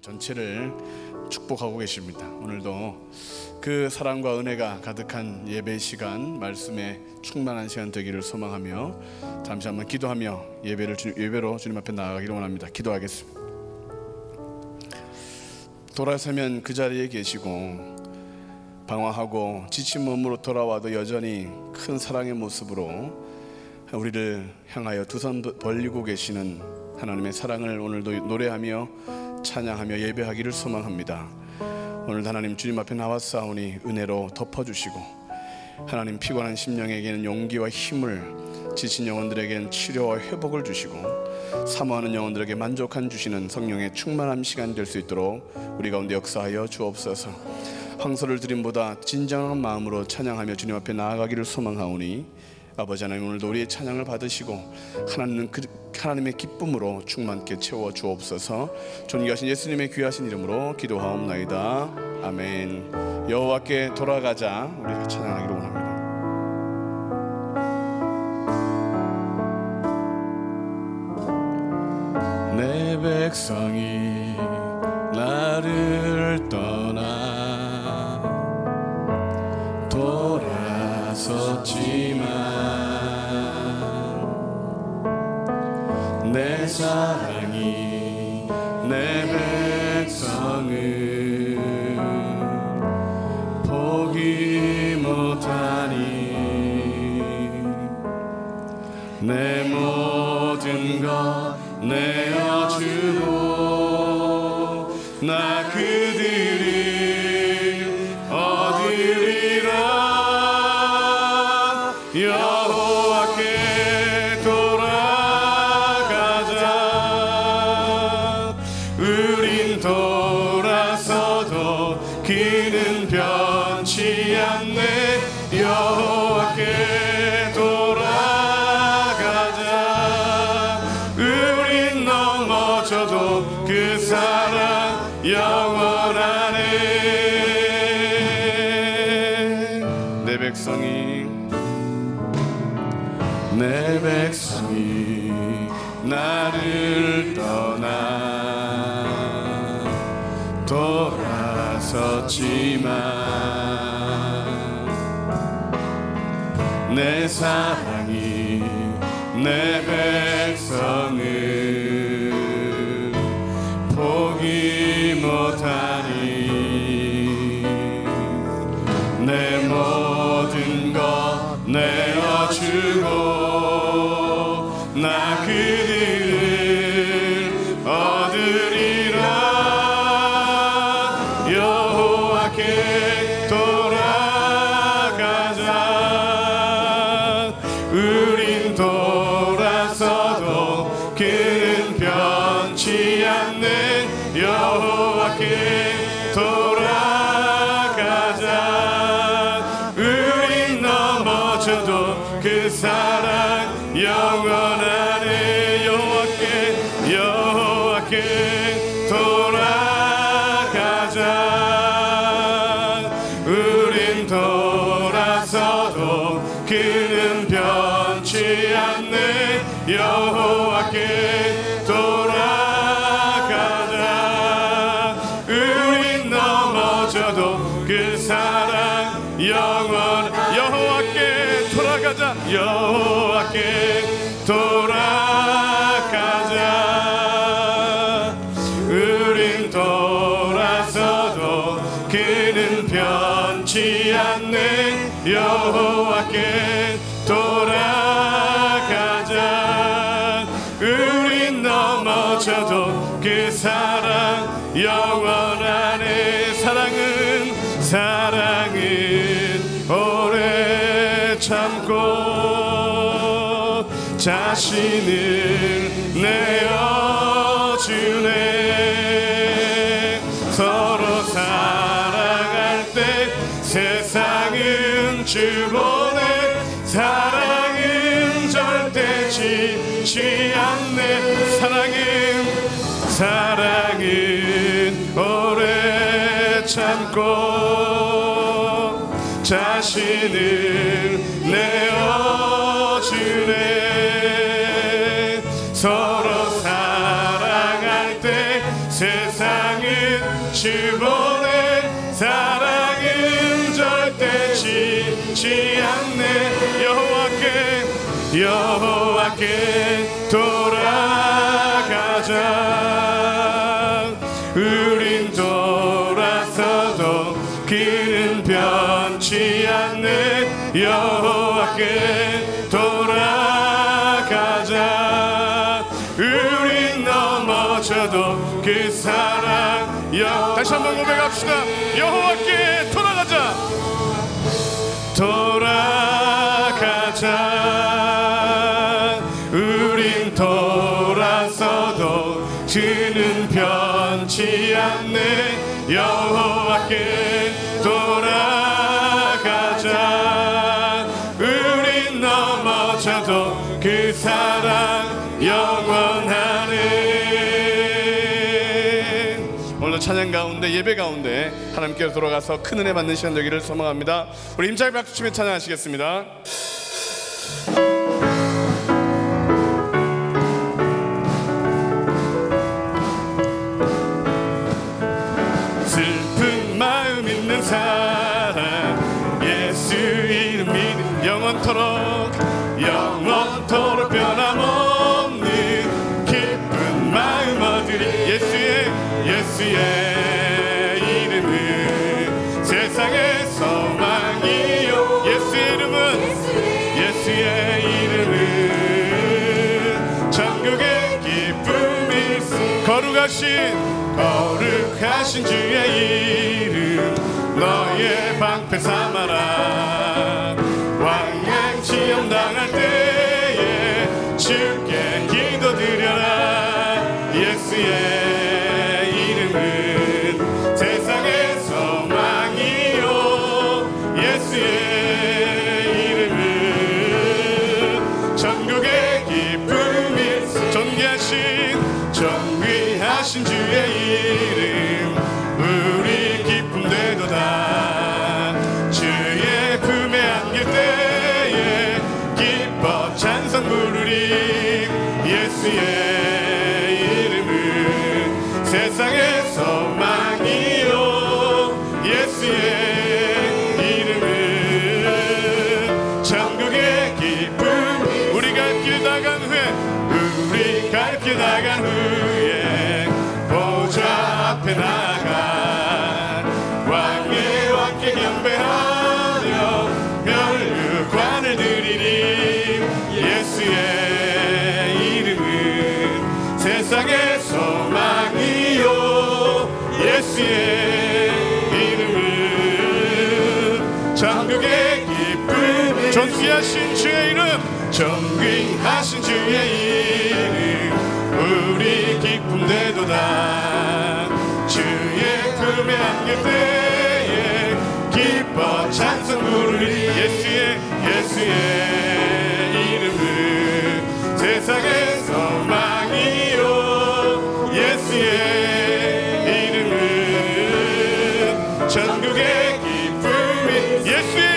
전체를 축복하고 계십니다. 오늘도 그 사랑과 은혜가 가득한 예배 시간, 말씀에 충만한 시간 되기를 소망하며 잠시 한번 기도하며 예배로 주님 앞에 나아가기를 원합니다. 기도하겠습니다. 돌아서면 그 자리에 계시고 방황하고 지친 몸으로 돌아와도 여전히 큰 사랑의 모습으로 우리를 향하여 두 손 벌리고 계시는 하나님의 사랑을 오늘도 노래하며 찬양하며 예배하기를 소망합니다. 오늘도 하나님 주님 앞에 나왔사오니 은혜로 덮어주시고 하나님 피곤한 심령에게는 용기와 힘을, 지친 영혼들에게는 치료와 회복을 주시고 사모하는 영혼들에게 만족한 주시는 성령의 충만한 시간 될 수 있도록 우리 가운데 역사하여 주옵소서. 황소를 드림보다 진정한 마음으로 찬양하며 주님 앞에 나아가기를 소망하오니 아버지 하나님, 오늘도 우리의 찬양을 받으시고 하나님의 기쁨으로 충만케 채워 주옵소서. 존귀하신 예수님의 귀하신 이름으로 기도하옵나이다. 아멘. 여호와께 돌아가자. 우리가 찬양하기를 원합니다. 내 백성이 나를 떠나 돌아섰지만 내 사랑이 내 백성을 포기 못하니 내 모든 것 내어주고 나 그들을 얻으리라. 여호와께 돌아가자. 우린 돌아서도 그는 변치 않네. 여호와께 돌아가자. 우린 넘어져도 그 사랑 영원하네. 내 백성이 나를 떠나 돌아섰지만 내 사랑이 내 백성을 포기 못하니 내 모든 것 내어주고 나 그들을 얻으리라. 여호와께 돌아가자. 우린 돌아서도 그는 변치 않네. 여호와께 돌아가자. 우린 넘어져도 그 사랑 영원하네. 여호와께 돌아가자. 우린 돌아서도 그는 변치 않네. 여호와께 돌아가자. 우린 넘어져도 그 사랑 여호와께 돌아가자. 여호와께 돌아가자. 우린 돌아서도 그는 변치 않네. 여호와께 돌아가자. 우린 넘어져도 그 사랑 영원하네. 사랑은 오래 참고 자신을 내어주네. 서로 사랑할 때 세상은 주보네. 사랑은 절대 지지 않네. 사랑은 오래 참고 자신을 내어주네. 서로 사랑할 때 세상 사랑은 주보내 사랑은 절대 지지 않네 여호와께 돌아가자 우린 돌아서도 그는 변치 않네 여호와께 돌아가자 우린 넘어져도 그 사랑 다시 한번 고백합시다. 여호와께 돌아가자 돌아가자 우린 돌아서도 그는 변치 않네 여호와께 돌아가자 우린 넘어져도 그 사랑 영원하네. 오늘 찬양 가운데 예배 가운데 하나님께로 돌아가서 큰 은혜 받는 시간 되기를 소망합니다. 우리 힘차게 박수치며 찬양하시겠습니다. 슬픈 마음 있는 사람 예수 이름 믿음 영원토록 변함없는 기쁜 마음 얻으리 예수의 이름은 세상의 소망이요 예수의 이름은 천국의 기쁨이 거룩하신 주의 이름 너의 방패 삼아라 왕양치 염당할 때에 주께 기도드려라 예수의 세상의 소망이요 예수의 이름은 천국의 기쁨이 존귀하신 주의 이름 우리 기쁨 되도다 주의 품에 안길 때에 기뻐 찬송 부르리 예수의 이름은 세상의 소망이요 예수의 이름은 천국의 기쁨 우리 갈 길 나간 후에 보좌 앞에 나가 왕께 경배하며 멸류관을 드리리 예수의 이름은 세상의 소망이요 예수의 이름은 천국의 기쁨 존귀하신 주의 이름 우리 기쁨 되도다 주의 품에 안길 때에 기뻐 찬송 부르리 예수의 이름은 세상의 소망이요 예수의 이름은 천국의 기쁨이 예수의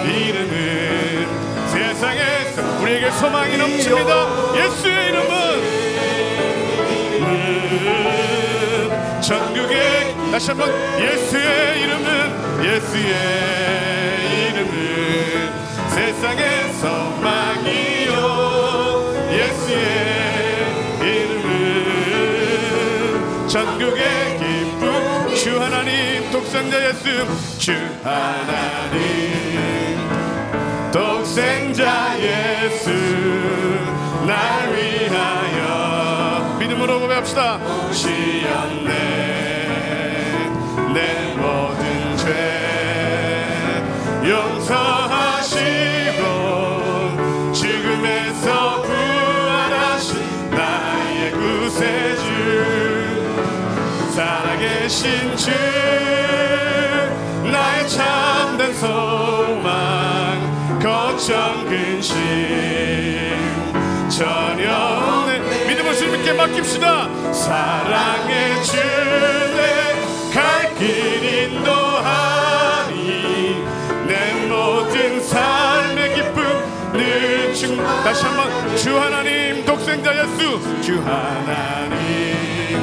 이름은 세상에 우리에게 소망이 넘칩니다. 예수의 이름은 천국의 다시 한번 예수의 이름은 세상의 소망이요 예수의 이름은 천국의 기쁨 주 하나님 독생자 예수 주 하나님 독생자 예수 날 위하여 믿음으로 고백합시다. 오시었네 내 모든 죄 용서하시고 죽음에서 부활하신 나의 구세주 살아계신 주 나의 참된 소망 걱정 근심 전혀 없네 믿음을 주님께 맡깁시다. 사랑의 주내 갈 길 인도하니 내 모든 삶의 기쁨 늘 다시 한번 주 하나님 독생자 예수 주 하나님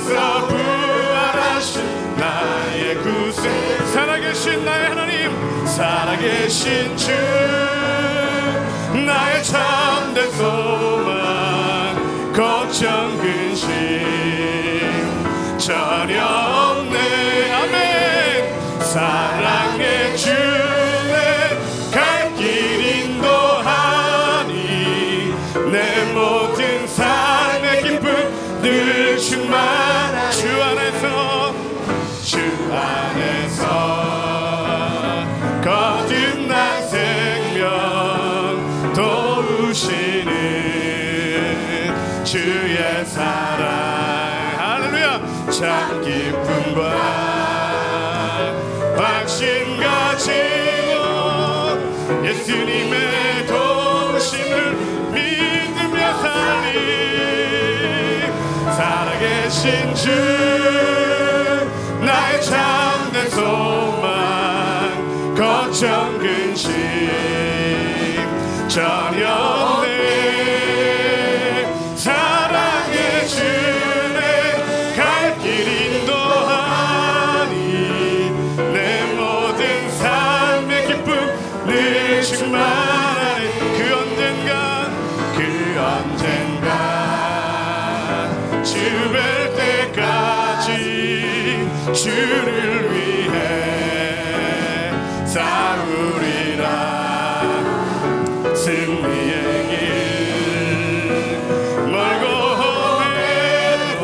죽음에서 부활하신 나의 구세, 살아계신 나의 하나님, 살아계신 주, 나의 참된 소망, 걱정 근심 전혀 없네. 아멘. 사랑의 주내 갈 길 인도하니 내 모든 삶의 기쁨 늘 충만하니 주 안에서 거듭난 생명 도우시는 주의 사랑, 할렐루야. 참 기쁨과 확신 가지고 예수님의 도우심을 믿으며 살리, 살아계신 주, 나의 참된 소망, 걱정 근심 전혀 없네. 사랑의 주내 갈 길 인도하니 내 모든 삶의 기쁨 늘 충만하니 그 언젠가 주 뵐 때까지 주를 위해 싸우리라. 승리의 길 멀고 험해도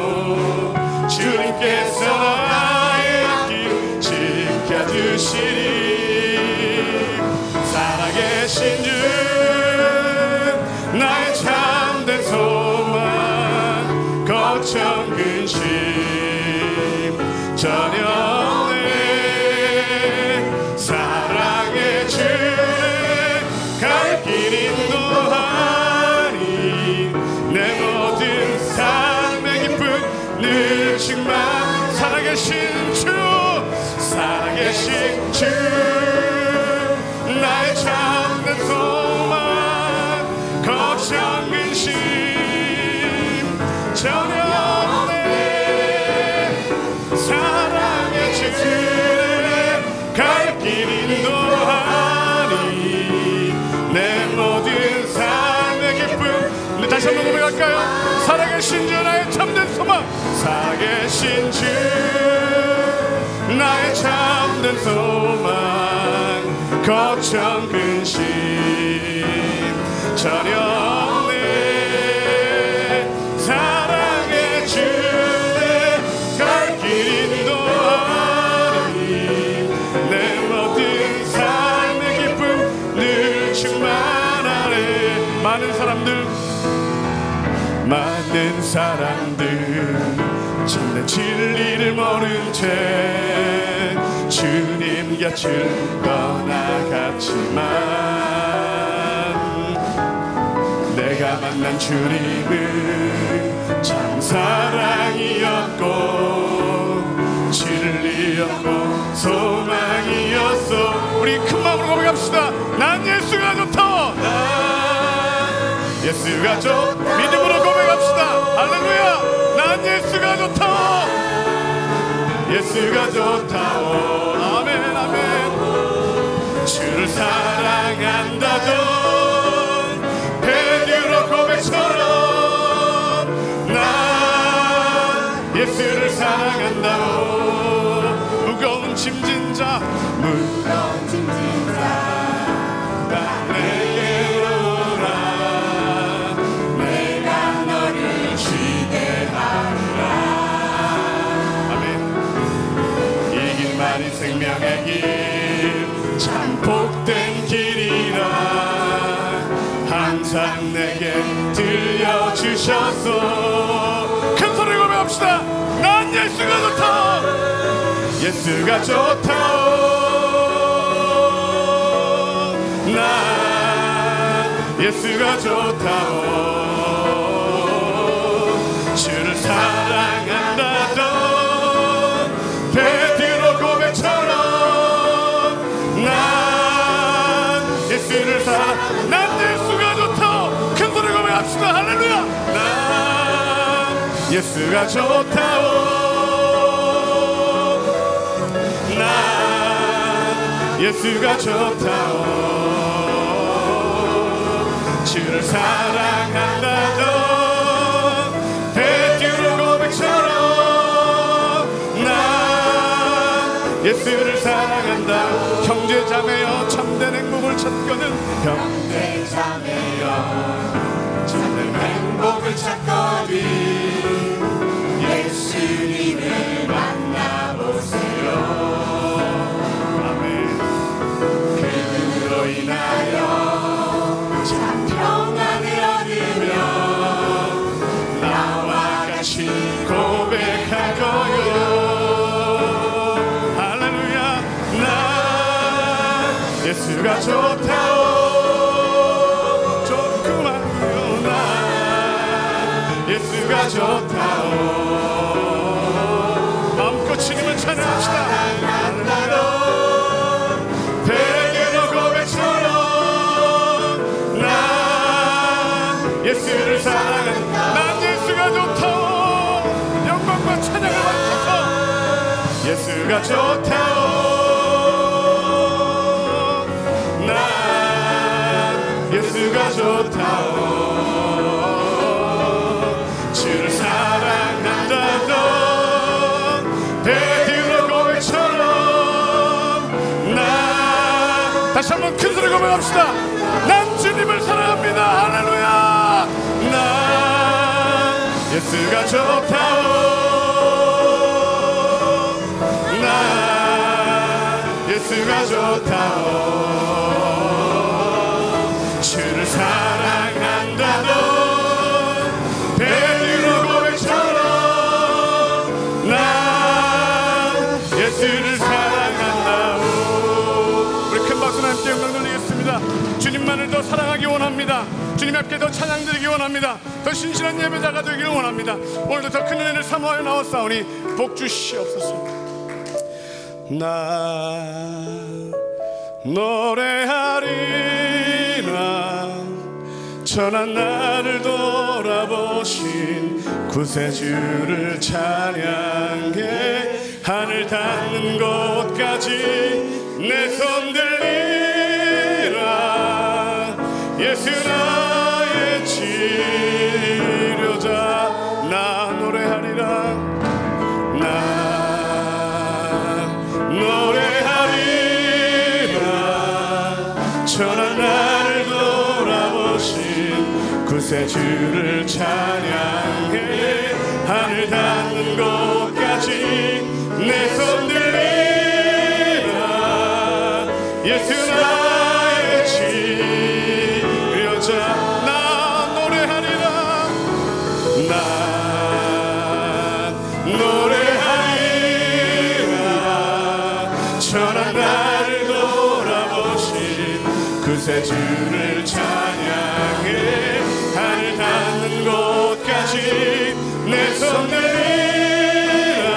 주님께서 나의 길 지켜주시리. 살아계신 주, 나의 참된 소망, 걱정 근심 전혀 없네. 사랑의 주내 갈 길 인도하니 내 모든 삶의 기쁨 늘 충만. 살아계신 주, 살아계신 주, 나의 참된 소망, 걱정 근심 전혀 없네. 사랑의 주내 갈 길 인도하니 내 모든 삶의 기쁨. 다시 한번 고백할까요? 살아계신 주, 나의 참된 소망, 살아계신 주, 나의 참된 소망, 걱정 근심 전혀 없네. 사랑의 주내 갈 길 인도하니 내 모든 삶의 기쁨 늘 충만하네. 많은 사람들 참된 진리를 모른 채 주님 곁을 떠나갔지만 내가 만난 주님은 참 사랑이었고 진리였고 소망이었어. 우리 큰 마음으로 고백합시다. 난 예수가 좋다. 난 예수가 좋다. 믿음으로 고백합시다. 할렐루야. 난 예수가 좋다. 예수가 좋다. 아멘 아멘. 주를 사랑한다던 베드로 고백처럼 난 예수를 사랑한다고. 무거운 짐진 자 내게로 오라. 내가 너를 쉬게 하리라. 아멘. 이 길만이 생명의 길 참 복된 길이라 항상 내게 들려주셔서 큰 소리로 고백합시다. 난 예수가 좋다. 예수가 좋다. 난 예수가 좋다. 주를 사랑한다던 베드로 고백처럼 난 예수를 난 예수가 좋다. 큰 소리 고백합시다. 할렐루야. 난 예수가 좋다. 예수가 좋다오. 주를 사랑한다던 베드로 고백처럼 난 예수를 사랑한다. 형제자매여 참된 행복을 찾거든. 형제자매여 참된 행복을 찾거든. 예수님을 만나보세요. 아멘. 그로 인하여 참 평안을 얻으며 나와 같이 고백할 거요. 할렐루야. 나 예수가 좋다오. 조금만요. 나 예수가 좋다오. 주님을 찬양합시다. 베드로 고백처럼 난 예수를 사랑한다. 난 예수가 좋다오. 영광과 찬양을 받으셔서 예수가 좋다오. 난 예수가 좋다오. 주를 사랑한다던 베드로 고백처럼 난 다시 한번 큰 소리 고백합시다. 난 주님을 사랑합니다. 할렐루야. 난 예수가 좋다오. 난 예수가 좋다오. 주를 사랑한다던 베드로 고백처럼 예수를 사랑한다오. 우리 큰 박수로 함께 영광 돌리겠습니다. 주님만을 더 사랑하기 원합니다. 주님 앞에 더 찬양드리기 원합니다. 더 신실한 예배자가 되기를 원합니다. 오늘도 더 큰 은혜를 사모하여 나왔사오니 복 주시옵소서. 나 노래하리라 천한 나를 돌아보신 구세주를 찬양해 하늘 닿는 곳까지 내 손 들리라. 예수 나의 치료자. 나 노래하리라. 나 노래하리라 천한 나를 돌아보신 구세주를 찬양해 하늘 닿는 곳까지 내 손 들리라. 예수 나의 치료자. 나 노래하리라. 나 노래하리라 천한 나를 돌아보신 구세주를 찬양해 하늘 닿는 곳까지 내 손 들리라.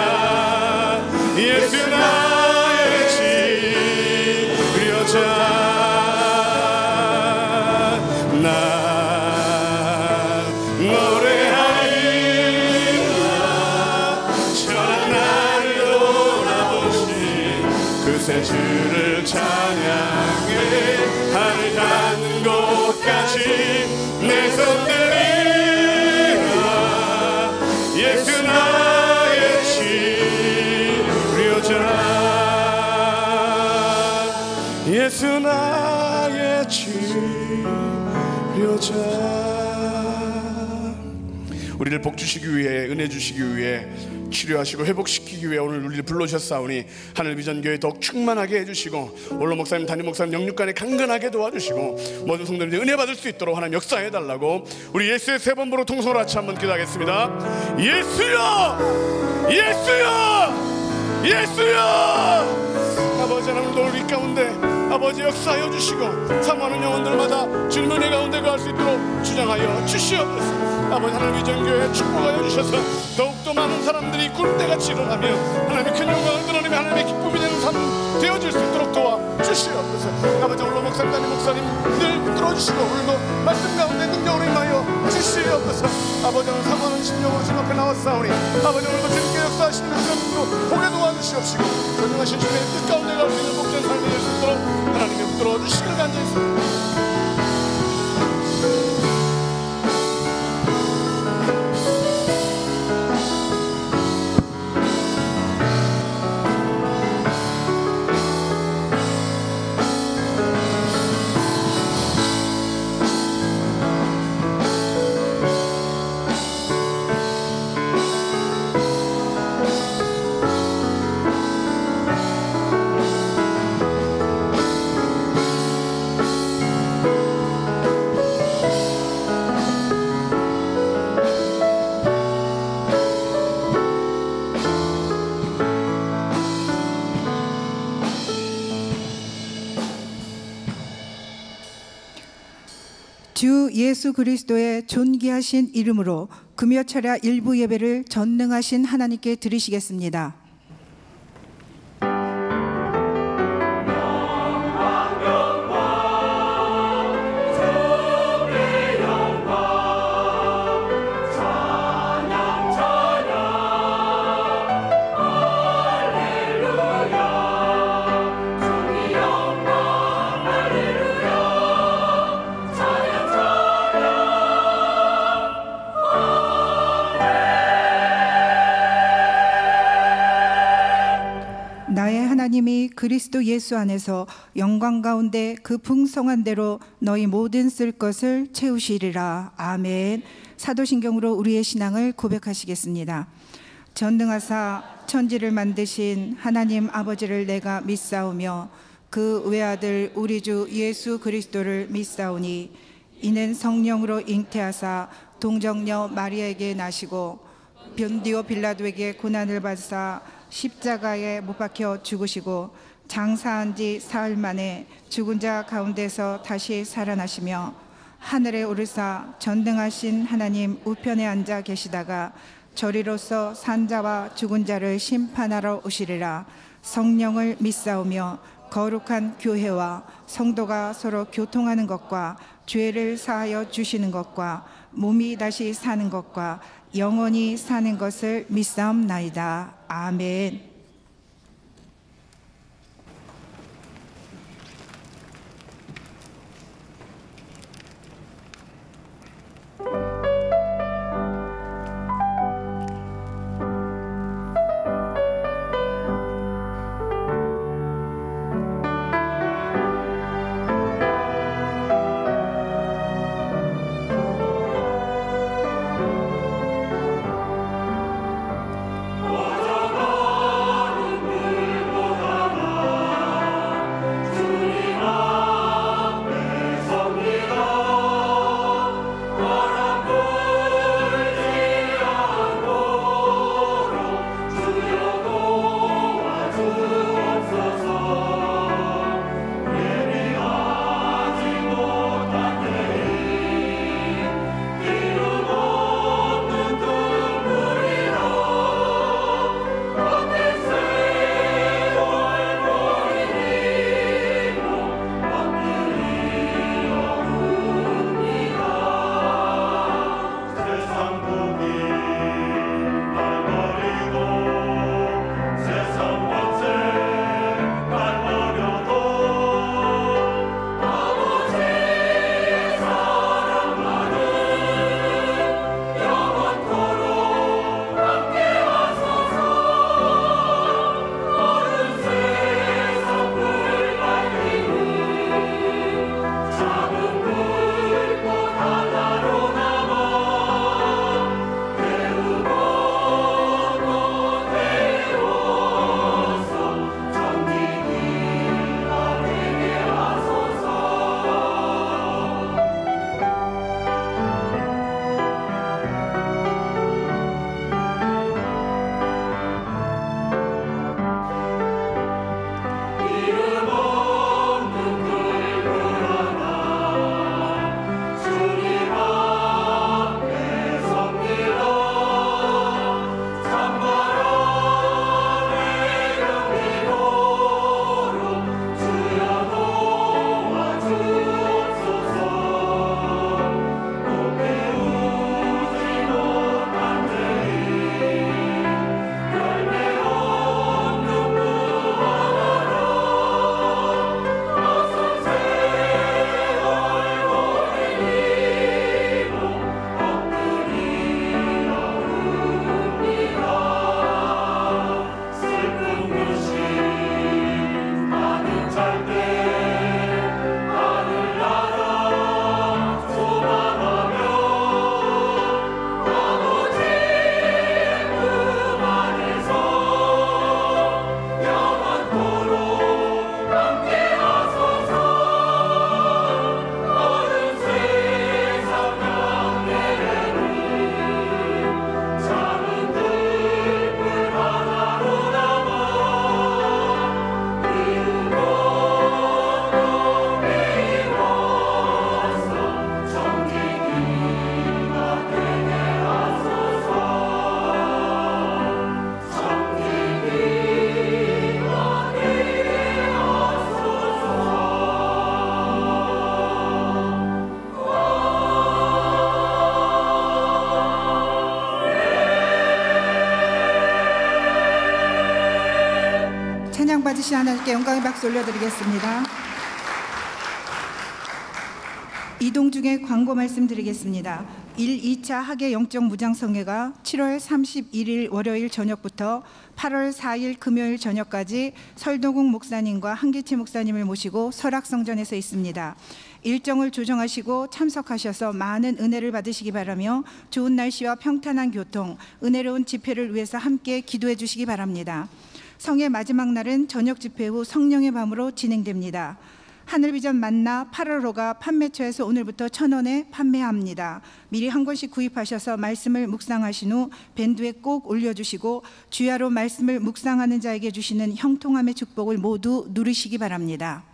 예수 나의 치료자. 나 노래하리라 천한 나를 돌아보신 구세주를 찬양해 하늘 닿는 곳까지 내 손 들리라. 예수 나의 치료자. 예수 나의 치료자. 우리를 복 주시기 위해, 은혜 주시기 위해, 치료하시고 회복시키기 위해 오늘 우리를 불러주셨사오니 하늘 비전교회 더욱 충만하게 해주시고 올로 목사님, 담임 목사님 영육간에 강건하게 도와주시고 모든 성도님들 은혜 받을 수 있도록 하나님 역사해달라고 우리 예수의 세 번 부르 통성으로 같이 한번 기도하겠습니다. 예수여, 예수여, 예수여. 아버지 하나님, 오늘 이 가운데 아버지 역사하여 주시고 사모하는 영혼들마다 주님의 은혜 가운데 거할 수 있도록 주장하여 주시옵소서. 아버지 하나님의 전교회 축복하여 주셔서 더욱더 많은 사람들이 구름대같이 일어나며 하나님의 큰 영광을 드러내며 하나님의 기쁨이 되는 삶 되어질 수 있도록 도와주시옵소서. 아버지 오늘 목사님 목사님들 붙들어주시고 오늘도 말씀 가운데 능력으로 임하여 주시옵소서. 아버지 오늘 사모하는 심령으로 주님 앞에 나왔사오니 아버지 오늘도 주님께 역사하시는 그런 보게 도와주시옵시고 전능하신 주님의 뜻 가운데 갈 수 있는 복된 삶이 될 수 있도록 하나님께 붙들어주시기를 간절히 주 예수 그리스도의 존귀하신 이름으로 금요철야 일부 예배를 전능하신 하나님께 드리시겠습니다. 나의 하나님이 그리스도 예수 안에서 영광 가운데 그 풍성한 대로 너희 모든 쓸 것을 채우시리라. 아멘. 사도신경으로 우리의 신앙을 고백하시겠습니다. 전능하사 천지를 만드신 하나님 아버지를 내가 믿사오며 그 외아들 우리 주 예수 그리스도를 믿사오니 이는 성령으로 잉태하사 동정녀 마리아에게 나시고 본디오 빌라도에게 고난을 받으사 십자가에 못 박혀 죽으시고 장사한 지 사흘 만에 죽은 자 가운데서 다시 살아나시며 하늘에 오르사 전능하신 하나님 우편에 앉아 계시다가 저리로서 산자와 죽은 자를 심판하러 오시리라. 성령을 믿사오며 거룩한 교회와 성도가 서로 교통하는 것과 죄를 사하여 주시는 것과 몸이 다시 사는 것과 영원히 사는 것을 믿사옵나이다. 아멘. 오저가 받으신 하나님께 영광의 박수 올려드리겠습니다. 이동 중에 광고 말씀드리겠습니다. 1, 2차 학예 영적 무장성회가 7월 31일 월요일 저녁부터 8월 4일 금요일 저녁까지 설동국 목사님과 한기치 목사님을 모시고 설악성전에서 있습니다. 일정을 조정하시고 참석하셔서 많은 은혜를 받으시기 바라며 좋은 날씨와 평탄한 교통, 은혜로운 집회를 위해서 함께 기도해 주시기 바랍니다. 성의 마지막 날은 저녁 집회 후 성령의 밤으로 진행됩니다. 하늘비전 만나 8월호가 판매처에서 오늘부터 1,000원에 판매합니다. 미리 한 권씩 구입하셔서 말씀을 묵상하신 후 밴드에 꼭 올려주시고 주야로 말씀을 묵상하는 자에게 주시는 형통함의 축복을 모두 누리시기 바랍니다.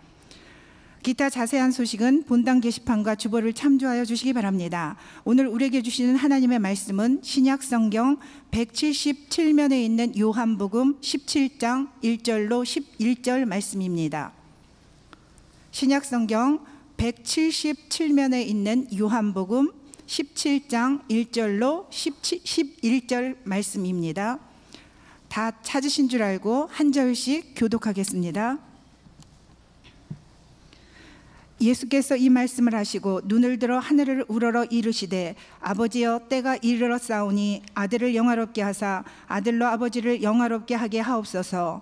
기타 자세한 소식은 본당 게시판과 주보를 참조하여 주시기 바랍니다. 오늘 우리에게 주시는 하나님의 말씀은 신약성경 177면에 있는 요한복음 17장 1절로 11절 말씀입니다. 신약성경 177면에 있는 요한복음 17장 1절로 11절 말씀입니다. 다 찾으신 줄 알고 한 절씩 교독하겠습니다. 예수께서 이 말씀을 하시고 눈을 들어 하늘을 우러러 이르시되 아버지여 때가 이르렀사오니 아들을 영화롭게 하사 아들로 아버지를 영화롭게 하게 하옵소서.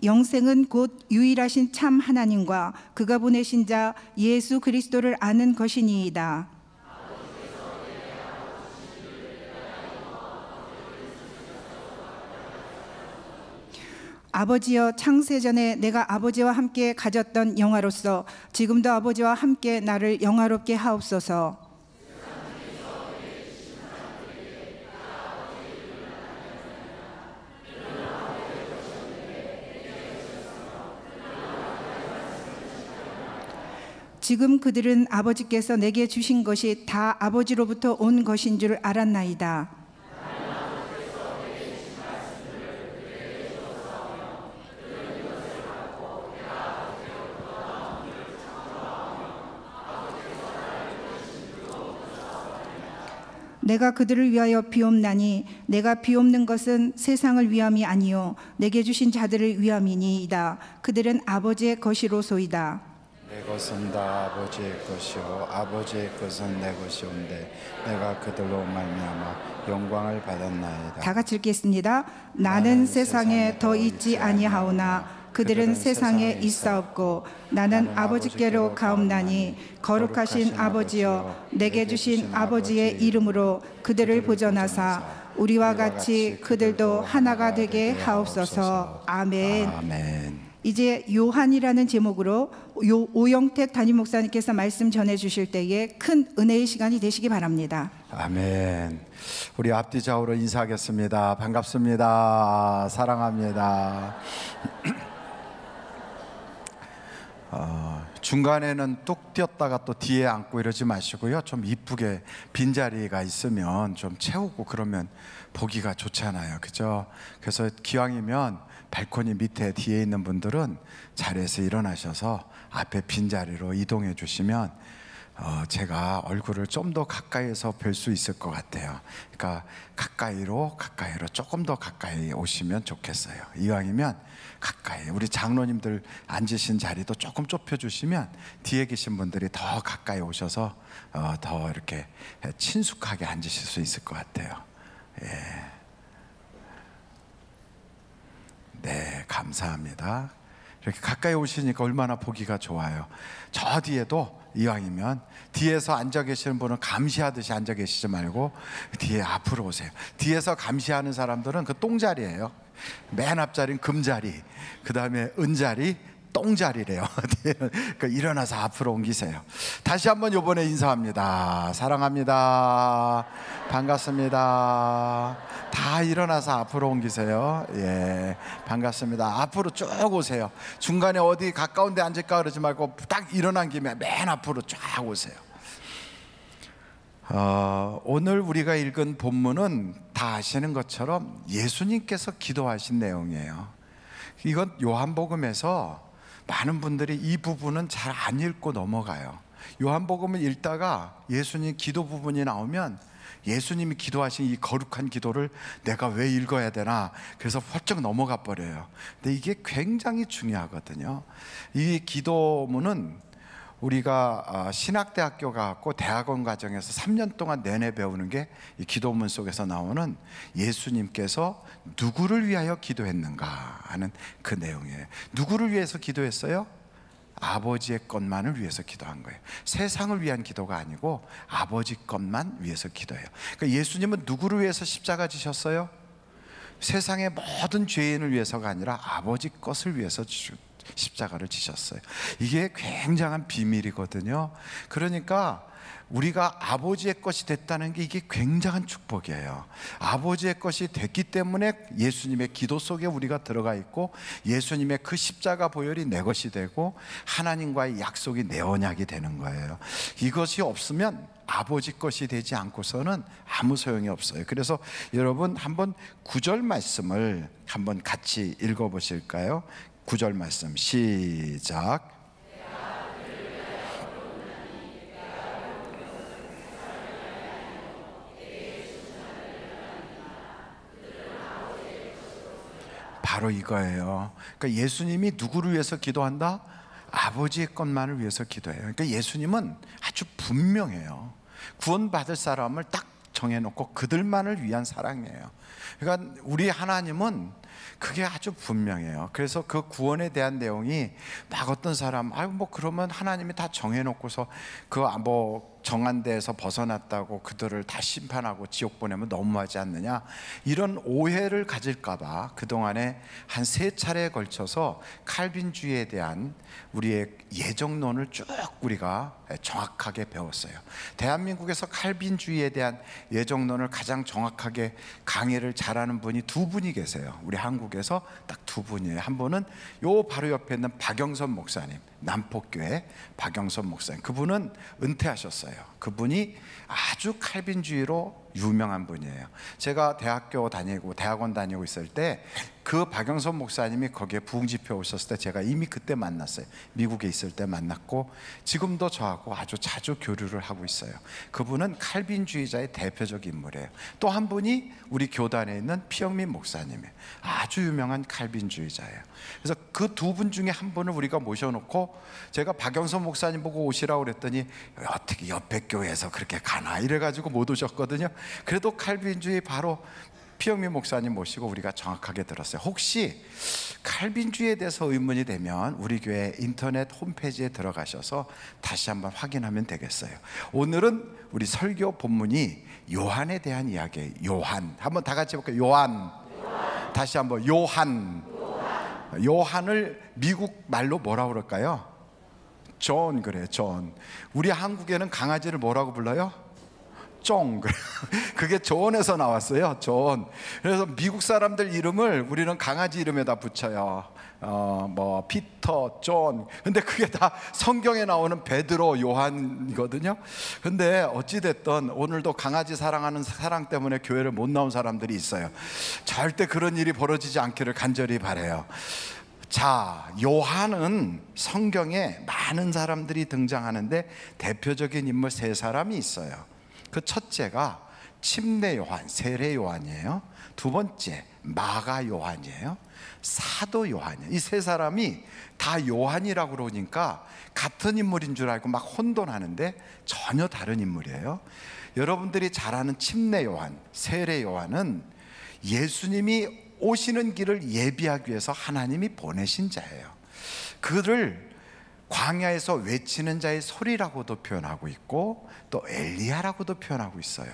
영생은 곧 유일하신 참 하나님과 그가 보내신 자 예수 그리스도를 아는 것이니이다. 아버지여 창세전에 내가 아버지와 함께 가졌던 영화로서 지금도 아버지와 함께 나를 영화롭게 하옵소서. 지금 그들은 아버지께서 내게 주신 것이 다 아버지로부터 온 것인 줄 알았나이다. 내가 그들을 위하여 비옵나니 내가 비옵는 것은 세상을 위함이 아니요 내게 주신 자들을 위함이니이다. 그들은 아버지의 것이로소이다. 내 것은 다 아버지의 것이요 아버지의 것은 내 것이온데 내가 그들로 말미암아 영광을 받았나이다. 다 같이 읽겠습니다. 나는 세상에 더 있지 아니하오나 그들은 세상에 있사옵고 나는 아버지께로 가옵나니 거룩하신 아버지여 내게 주신 아버지의 이름으로 그들을 보존하사 우리와 같이 그들도 하나가 되게 하옵소서. 아멘. 아멘. 이제 요한이라는 제목으로 오영택 담임 목사님께서 말씀 전해 주실 때에 큰 은혜의 시간이 되시기 바랍니다. 아멘. 우리 앞뒤 좌우로 인사하겠습니다. 반갑습니다. 사랑합니다. 중간에는 뚝 뛰었다가 또 뒤에 앉고 이러지 마시고요. 좀 이쁘게 빈자리가 있으면 좀 채우고 그러면 보기가 좋잖아요. 그죠? 그래서 기왕이면 발코니 밑에 뒤에 있는 분들은 자리에서 일어나셔서 앞에 빈자리로 이동해 주시면 제가 얼굴을 좀 더 가까이에서 뵐 수 있을 것 같아요. 그러니까 가까이로 조금 더 가까이 오시면 좋겠어요. 이왕이면 가까이 우리 장로님들 앉으신 자리도 조금 좁혀주시면 뒤에 계신 분들이 더 가까이 오셔서 더 이렇게 친숙하게 앉으실 수 있을 것 같아요. 예. 네, 감사합니다. 이렇게 가까이 오시니까 얼마나 보기가 좋아요. 저 뒤에도 이왕이면 뒤에서 앉아 계시는 분은 감시하듯이 앉아 계시지 말고 뒤에 앞으로 오세요. 뒤에서 감시하는 사람들은 그 똥자리예요. 맨 앞자리는 금자리, 그 다음에 은자리, 똥자리래요. 그러니까 일어나서 앞으로 옮기세요. 다시 한번 요번에 인사합니다. 사랑합니다. 반갑습니다. 다 일어나서 앞으로 옮기세요. 예, 반갑습니다. 앞으로 쭉 오세요. 중간에 어디 가까운 데 앉을까 그러지 말고 딱 일어난 김에 맨 앞으로 쫙 오세요. 오늘 우리가 읽은 본문은 다 아시는 것처럼 예수님께서 기도하신 내용이에요. 이건 요한복음에서 많은 분들이 이 부분은 잘 안 읽고 넘어가요. 요한복음을 읽다가 예수님 기도 부분이 나오면 예수님이 기도하신 이 거룩한 기도를 내가 왜 읽어야 되나, 그래서 펄쩍 넘어가 버려요. 근데 이게 굉장히 중요하거든요. 이 기도문은 우리가 신학대학교 가고 대학원 과정에서 3년 동안 내내 배우는 게 이 기도문 속에서 나오는 예수님께서 누구를 위하여 기도했는가 하는 그 내용이에요. 누구를 위해서 기도했어요? 아버지의 것만을 위해서 기도한 거예요. 세상을 위한 기도가 아니고 아버지 것만 위해서 기도해요. 그러니까 예수님은 누구를 위해서 십자가 지셨어요? 세상의 모든 죄인을 위해서가 아니라 아버지 것을 위해서 십자가를 지셨어요. 이게 굉장한 비밀이거든요. 그러니까 우리가 아버지의 것이 됐다는 게 이게 굉장한 축복이에요. 아버지의 것이 됐기 때문에 예수님의 기도 속에 우리가 들어가 있고, 예수님의 그 십자가 보혈이 내 것이 되고 하나님과의 약속이 내 언약이 되는 거예요. 이것이 없으면 아버지 것이 되지 않고서는 아무 소용이 없어요. 그래서 여러분 한번 9절 말씀을 한번 같이 읽어보실까요? 9절 말씀 시작. 바로 이거예요. 그러니까 예수님이 누구를 위해서 기도한다? 아버지의 것만을 위해서 기도해요. 그러니까 예수님은 아주 분명해요. 구원받을 사람을 딱 정해놓고 그들만을 위한 사랑이에요. 그러니까 우리 하나님은 그게 아주 분명해요. 그래서 그 구원에 대한 내용이 막 어떤 사람, 뭐 그러면 하나님이 다 정해놓고서 그 뭐 정한 데에서 벗어났다고 그들을 다 심판하고 지옥 보내면 너무하지 않느냐, 이런 오해를 가질까봐 그동안에 한 3차례에 걸쳐서 칼빈주의에 대한 우리의 예정론을 쭉 우리가 정확하게 배웠어요. 대한민국에서 칼빈주의에 대한 예정론을 가장 정확하게 강의를 잘하는 분이 2분이 계세요. 우리 한국에서 딱 2분이에요. 한 분은 요 바로 옆에 있는 박영선 목사님, 남포교회 박영선 목사님, 그분은 은퇴하셨어요. 그분이 아주 칼빈주의로 유명한 분이에요. 제가 대학교 다니고 대학원 다니고 있을 때 그 박영선 목사님이 거기에 부흥집회 오셨을 때 제가 이미 그때 만났어요. 미국에 있을 때 만났고 지금도 저하고 아주 자주 교류를 하고 있어요. 그분은 칼빈주의자의 대표적인 인물이에요. 또 한 분이 우리 교단에 있는 피영민 목사님이에요. 아주 유명한 칼빈주의자예요. 그래서 그 2분 중에 한 분을 우리가 모셔놓고 제가 박영선 목사님 보고 오시라고 그랬더니 어떻게 옆에 교회에서 그렇게 가나 이래가지고 못 오셨거든요. 그래도 칼빈주의 바로 피영민 목사님 모시고 우리가 정확하게 들었어요. 혹시 칼빈주의에 대해서 의문이 되면 우리 교회 인터넷 홈페이지에 들어가셔서 다시 한번 확인하면 되겠어요. 오늘은 우리 설교 본문이 요한에 대한 이야기예요. 요한, 한번 다 같이 해볼까요? 요한. 다시 한번 요한. 요한을 미국 말로 뭐라고 그럴까요? 존. 그래요, 존. 우리 한국에는 강아지를 뭐라고 불러요? 쫑. 그게 존에서 나왔어요. 존. 그래서 미국 사람들 이름을 우리는 강아지 이름에다 붙여요. 뭐 피터, 존. 근데 그게 다 성경에 나오는 베드로, 요한이거든요. 근데 어찌 됐든 오늘도 강아지 사랑하는 사랑 때문에 교회를 못 나온 사람들이 있어요. 절대 그런 일이 벌어지지 않기를 간절히 바라요. 자, 요한은 성경에 많은 사람들이 등장하는데 대표적인 인물 3사람이 있어요. 그 첫째가 침례 요한, 세례 요한이에요. 2번째 마가 요한이에요. 사도 요한이에요. 이 3사람이 다 요한이라고 그러니까 같은 인물인 줄 알고 막 혼돈하는데 전혀 다른 인물이에요. 여러분들이 잘 아는 침례 요한, 세례 요한은 예수님이 오시는 길을 예비하기 위해서 하나님이 보내신 자예요. 그를 광야에서 외치는 자의 소리라고도 표현하고 있고 또 엘리야라고도 표현하고 있어요.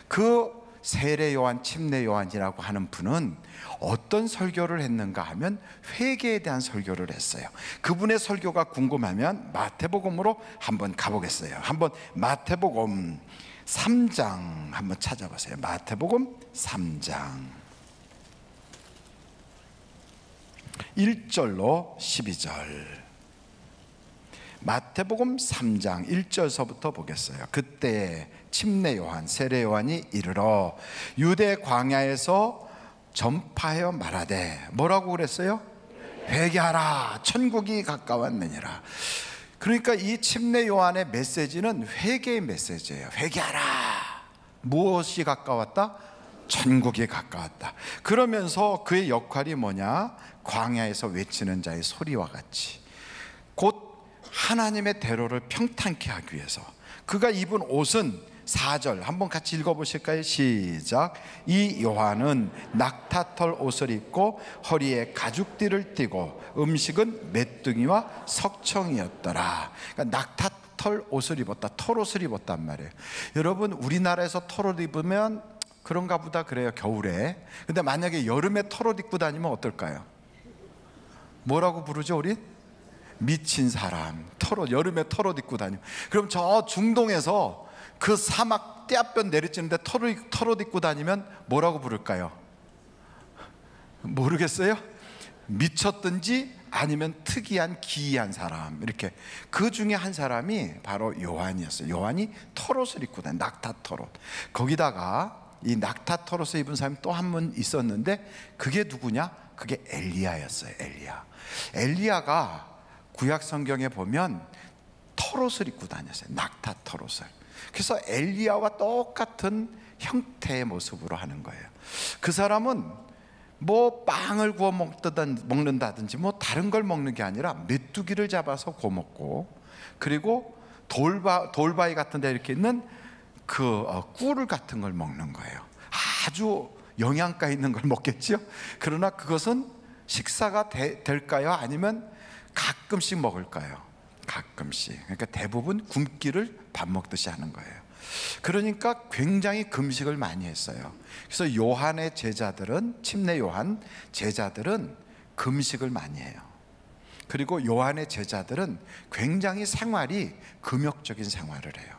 그 세례 요한, 침례 요한이라고 하는 분은 어떤 설교를 했는가 하면 회개에 대한 설교를 했어요. 그분의 설교가 궁금하면 마태복음으로 한번 가보겠어요. 한번 마태복음 3장 한번 찾아보세요. 마태복음 3장 1절로 12절. 마태복음 3장 1절서부터 보겠어요. 그때 침례 요한, 세례 요한이 이르러 유대 광야에서 전파하여 말하되 뭐라고 그랬어요? 회개하라, 천국이 가까웠느니라. 그러니까 이 침례 요한의 메시지는 회개의 메시지예요. 회개하라. 무엇이 가까웠다? 천국이 가까웠다. 그러면서 그의 역할이 뭐냐? 광야에서 외치는 자의 소리와 같이 곧 하나님의 대로를 평탄케 하기 위해서 그가 입은 옷은 4절 한번 같이 읽어보실까요? 시작. 이 요한은 낙타털 옷을 입고 허리에 가죽띠를 띠고 음식은 메뚜기와 석청이었더라. 그러니까 낙타털 옷을 입었다. 털옷을 입었단 말이에요. 여러분, 우리나라에서 털옷 입으면 그런가 보다 그래요, 겨울에. 근데 만약에 여름에 털옷 입고 다니면 어떨까요? 뭐라고 부르죠, 우리? 미친 사람. 털옷, 여름에 털옷 입고 다니면. 그럼 저 중동에서 그 사막 떼아변 내리치는데 털옷 입고 다니면 뭐라고 부를까요? 모르겠어요? 미쳤든지 아니면 특이한 기이한 사람, 이렇게. 그 중에 한 사람이 바로 요한이었어요. 요한이 털옷을 입고 다니, 낙타 털옷. 거기다가 이 낙타 털옷을 입은 사람이 또 한 분 있었는데 그게 누구냐? 그게 엘리야였어요. 엘리야가 구약 성경에 보면 털옷을 입고 다녔어요. 낙타 털옷을. 그래서 엘리야와 똑같은 형태의 모습으로 하는 거예요. 그 사람은 뭐 빵을 구워 먹는다든지 뭐 다른 걸 먹는 게 아니라 메뚜기를 잡아서 구워 먹고, 그리고 돌바위 같은 데 이렇게 있는 그 꿀 같은 걸 먹는 거예요. 아주 영양가 있는 걸 먹겠죠. 그러나 그것은 식사가 될까요? 아니면 가끔씩 먹을까요? 가끔씩. 그러니까 대부분 굶기를 밥 먹듯이 하는 거예요. 그러니까 굉장히 금식을 많이 했어요. 그래서 요한의 제자들은, 침례 요한 제자들은 금식을 많이 해요. 그리고 요한의 제자들은 굉장히 생활이 금욕적인 생활을 해요.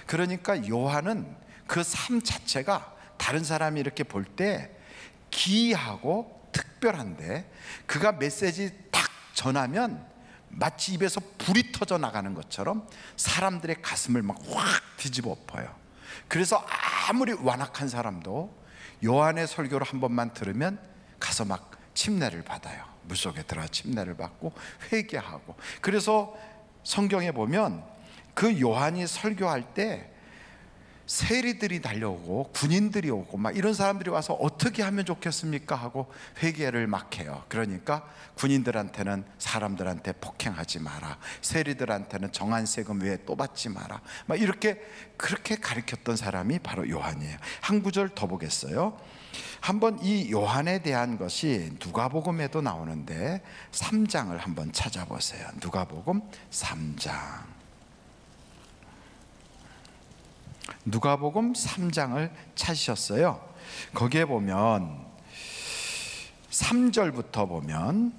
그러니까 요한은 그 삶 자체가 다른 사람이 이렇게 볼 때 기이하고 특별한데, 그가 메시지 딱 전하면 마치 입에서 불이 터져 나가는 것처럼 사람들의 가슴을 막 확 뒤집어 엎어요. 그래서 아무리 완악한 사람도 요한의 설교를 한 번만 들으면 가서 막 침례를 받아요. 물속에 들어가 침례를 받고 회개하고. 그래서 성경에 보면 그 요한이 설교할 때 세리들이 달려오고 군인들이 오고 막 이런 사람들이 와서 어떻게 하면 좋겠습니까 하고 회개를 막 해요. 그러니까 군인들한테는 사람들한테 폭행하지 마라, 세리들한테는 정한 세금 외에 또 받지 마라, 막 이렇게 그렇게 가르쳤던 사람이 바로 요한이에요. 한 구절 더 보겠어요. 한번 이 요한에 대한 것이 누가복음에도 나오는데 3장을 한번 찾아보세요. 누가복음 3장. 누가복음 3장을 찾으셨어요. 거기에 보면 3절부터 보면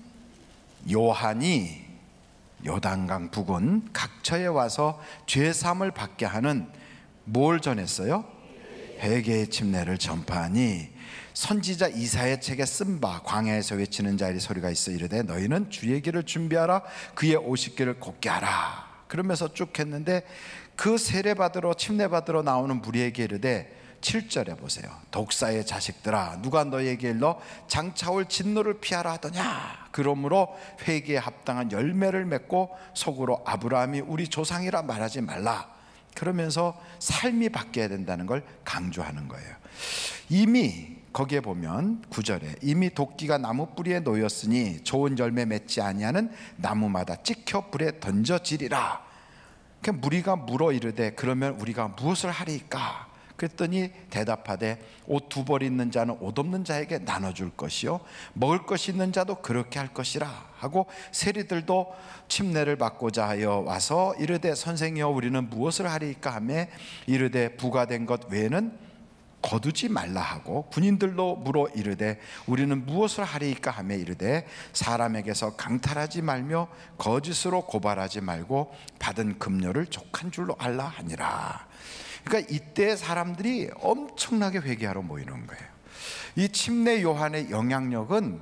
요한이 요단강 부근 각처에 와서 죄사함을 받게 하는 뭘 전했어요? 회개의 침례를 전파하니 선지자 이사야 책에 쓴 바 광야에서 외치는 자의 소리가 있어 이르되 너희는 주의 길을 준비하라, 그의 오실 곧게 하라. 그러면서 쭉 했는데 그 세례받으러 침례받으러 나오는 무리에게 이르되 7절에 보세요. 독사의 자식들아, 누가 너희에게 일러 장차올 진노를 피하라 하더냐. 그러므로 회개에 합당한 열매를 맺고 속으로 아브라함이 우리 조상이라 말하지 말라. 그러면서 삶이 바뀌어야 된다는 걸 강조하는 거예요. 이미 거기에 보면 9절에 이미 도끼가 나무 뿌리에 놓였으니 좋은 열매 맺지 아니하는 나무마다 찍혀 불에 던져지리라. 무리가 물어 이르되 그러면 우리가 무엇을 하리까? 그랬더니 대답하되 옷 2벌 있는 자는 옷 없는 자에게 나눠줄 것이요 먹을 것이 있는 자도 그렇게 할 것이라 하고, 세리들도 침례를 받고자 하여 와서 이르되 선생이여 우리는 무엇을 하리까 하매 이르되 부과된 것 외에는 거두지 말라 하고, 군인들도 물어 이르되 우리는 무엇을 하리까 하매 이르되 사람에게서 강탈하지 말며 거짓으로 고발하지 말고 받은 급료를 족한 줄로 알라 하니라. 그러니까 이때 사람들이 엄청나게 회개하러 모이는 거예요. 이 침례 요한의 영향력은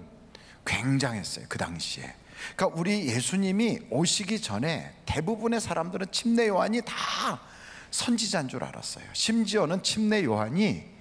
굉장했어요, 그 당시에. 그러니까 우리 예수님이 오시기 전에 대부분의 사람들은 침례 요한이 다 선지자인 줄 알았어요. 심지어는 침례 요한이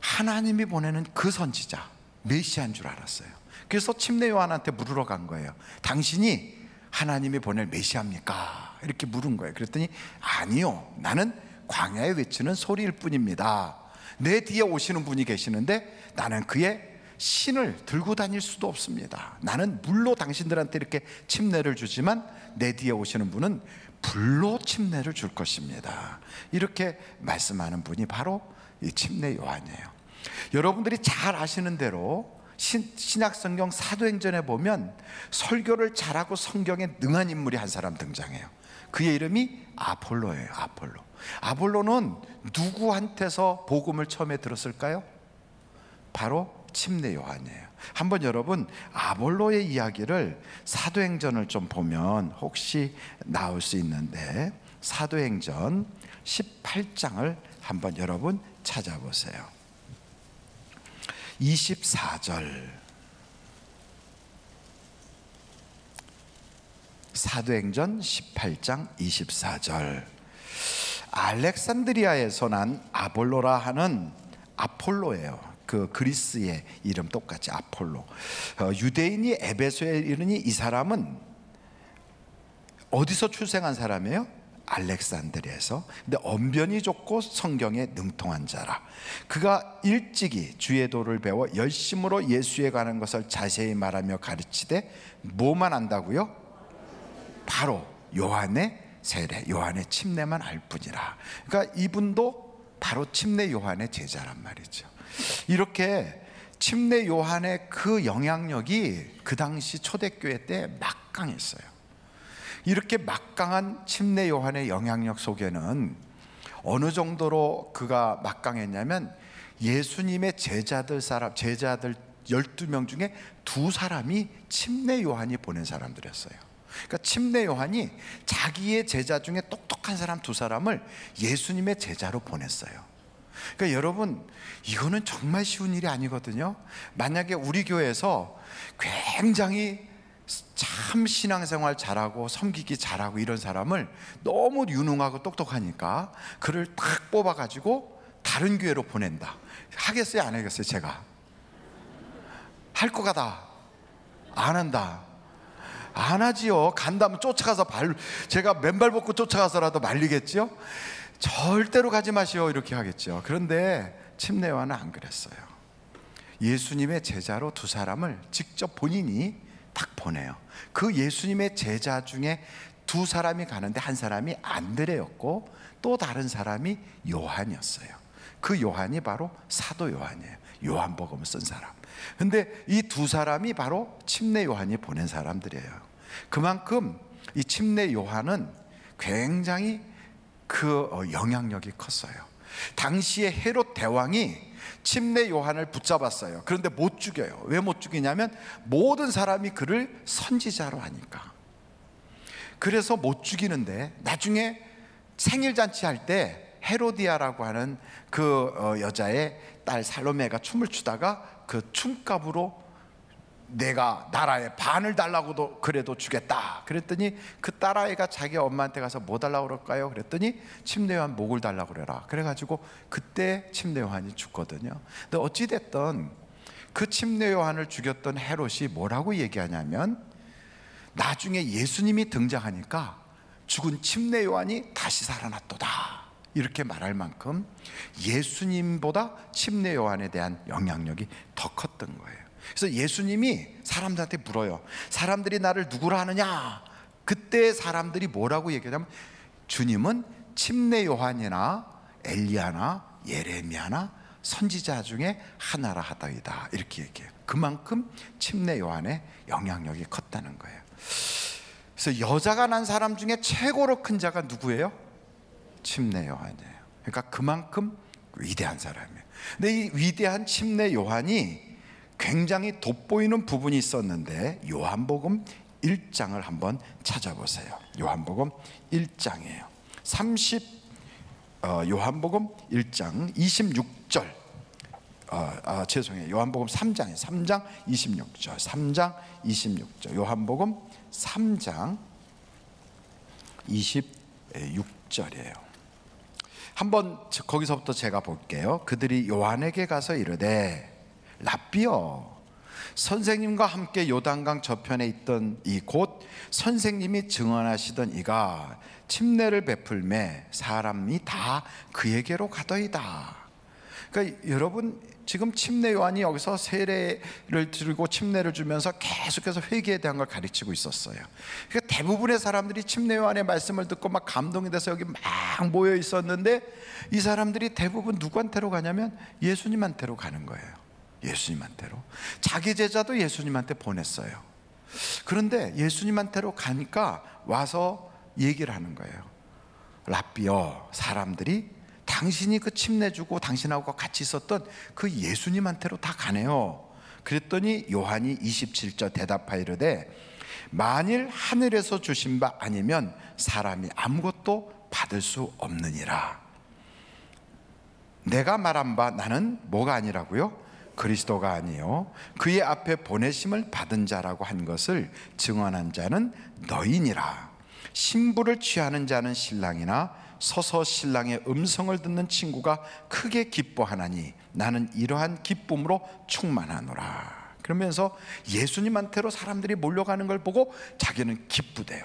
하나님이 보내는 그 선지자, 메시아인 줄 알았어요. 그래서 침례 요한한테 물으러 간 거예요. 당신이 하나님이 보낼 메시아입니까? 이렇게 물은 거예요. 그랬더니 아니요, 나는 광야에 외치는 소리일 뿐입니다. 내 뒤에 오시는 분이 계시는데 나는 그의 신을 들고 다닐 수도 없습니다. 나는 물로 당신들한테 이렇게 침례를 주지만 내 뒤에 오시는 분은 불로 침례를 줄 것입니다. 이렇게 말씀하는 분이 바로 이 침례 요한이에요. 여러분들이 잘 아시는 대로 신약성경 사도행전에 보면 설교를 잘하고 성경에 능한 인물이 한 사람 등장해요. 그의 이름이 아폴로예요. 아폴로는 누구한테서 복음을 처음에 들었을까요? 바로 침례 요한이에요. 한번 여러분 아폴로의 이야기를 사도행전을 좀 보면 혹시 나올 수 있는데, 사도행전 18장을 한번 여러분 찾아보세요. 24절, 사도행전 18장 24절. 알렉산드리아에서 난 아볼로라 하는 아폴로예요. 그 그리스의 이름 똑같이 아폴로. 유대인이 에베소에 이르니 이 사람은 어디서 출생한 사람이에요? 알렉산드리아에서. 근데 언변이 좋고 성경에 능통한 자라. 그가 일찍이 주의 도를 배워 열심으로 예수에 관한 것을 자세히 말하며 가르치되 뭐만 안다고요? 바로 요한의 세례, 요한의 침례만 알 뿐이라. 그러니까 이분도 바로 침례 요한의 제자란 말이죠. 이렇게 침례 요한의 그 영향력이 그 당시 초대교회 때 막강했어요. 이렇게 막강한 침례 요한의 영향력 속에는 어느 정도로 그가 막강했냐면 예수님의 제자들 12명 중에 2사람이 침례 요한이 보낸 사람들이었어요. 그러니까 침례 요한이 자기의 제자 중에 똑똑한 사람 2사람을 예수님의 제자로 보냈어요. 그러니까 여러분, 이거는 정말 쉬운 일이 아니거든요. 만약에 우리 교회에서 굉장히 참 신앙생활 잘하고 섬기기 잘하고 이런 사람을 너무 유능하고 똑똑하니까 그를 딱 뽑아가지고 다른 교회로 보낸다. 하겠어요? 안 하겠어요? 제가 할 것 같아? 안 한다? 안 하지요. 간다면 쫓아가서 제가 맨발 벗고 쫓아가서라도 말리겠죠. 절대로 가지 마시오 이렇게 하겠죠. 그런데 침례 요한은 안 그랬어요. 예수님의 제자로 2사람을 직접 본인이 딱 보내요. 그 예수님의 제자 중에 2사람이 가는데 한 사람이 안드레였고 또 다른 사람이 요한이었어요. 그 요한이 바로 사도 요한이에요. 요한복음을 쓴 사람. 근데 이 2사람이 바로 침례 요한이 보낸 사람들이에요. 그만큼 이 침례 요한은 굉장히 그 영향력이 컸어요. 당시에 헤롯 대왕이 침례 요한을 붙잡았어요. 그런데 못 죽여요. 왜 못 죽이냐면 모든 사람이 그를 선지자로 하니까. 그래서 못 죽이는데 나중에 생일잔치 할 때 헤로디아라고 하는 그 여자의 딸 살로메가 춤을 추다가 그 춤값으로 내가 나라의 반을 달라고도 그래도 주겠다. 그랬더니 그 딸아이가 자기 엄마한테 가서 뭐 달라고 그럴까요? 그랬더니 침례 요한 목을 달라고 그래라. 그래가지고 그때 침례 요한이 죽거든요. 근데 어찌됐든 그 침례 요한을 죽였던 헤롯이 뭐라고 얘기하냐면 나중에 예수님이 등장하니까 죽은 침례 요한이 다시 살아났도다 이렇게 말할 만큼 예수님보다 침례 요한에 대한 영향력이 더 컸던 거예요. 그래서 예수님이 사람들한테 물어요. 사람들이 나를 누구라 하느냐? 그때 사람들이 뭐라고 얘기하냐면 주님은 침례 요한이나 엘리야나 예레미야나 선지자 중에 하나라 하다이다 이렇게 얘기해요. 그만큼 침례 요한의 영향력이 컸다는 거예요. 그래서 여자가 난 사람 중에 최고로 큰 자가 누구예요? 침례 요한이에요. 그러니까 그만큼 위대한 사람이에요. 근데 이 위대한 침례 요한이 굉장히 돋보이는 부분이 있었는데 요한복음 1장을 한번 찾아보세요. 요한복음 1장이에요. 요한복음 1장 26절. 죄송해요. 요한복음 3장이에요. 3장 26절. 3장 26절. 요한복음 3장 26절이에요. 한번 거기서부터 제가 볼게요. 그들이 요한에게 가서 이르되 라삐여 선생님과 함께 요단강 저편에 있던 이곳 선생님이 증언하시던 이가 침례를 베풀매 사람이 다 그에게로 가더이다. 그러니까 여러분, 지금 침례 요한이 여기서 세례를 들고 침례를 주면서 계속해서 회개에 대한 걸 가르치고 있었어요. 그러니까 대부분의 사람들이 침례 요한의 말씀을 듣고 막 감동이 돼서 여기 막 모여 있었는데, 이 사람들이 대부분 누구한테로 가냐면 예수님한테로 가는 거예요. 예수님한테로. 자기 제자도 예수님한테 보냈어요. 그런데 예수님한테로 가니까 와서 얘기를 하는 거예요. 랍비여, 사람들이 당신이 그 침례 주고 당신하고 같이 있었던 그 예수님한테로 다 가네요. 그랬더니 요한이 27절 대답하이르되 만일 하늘에서 주신 바 아니면 사람이 아무것도 받을 수 없느니라. 내가 말한 바 나는 뭐가 아니라고요? 그리스도가 아니요 그의 앞에 보내심을 받은 자라고 한 것을 증언한 자는 너희니라. 신부를 취하는 자는 신랑이나 서서 신랑의 음성을 듣는 친구가 크게 기뻐하나니 나는 이러한 기쁨으로 충만하노라. 그러면서 예수님한테로 사람들이 몰려가는 걸 보고 자기는 기쁘대요.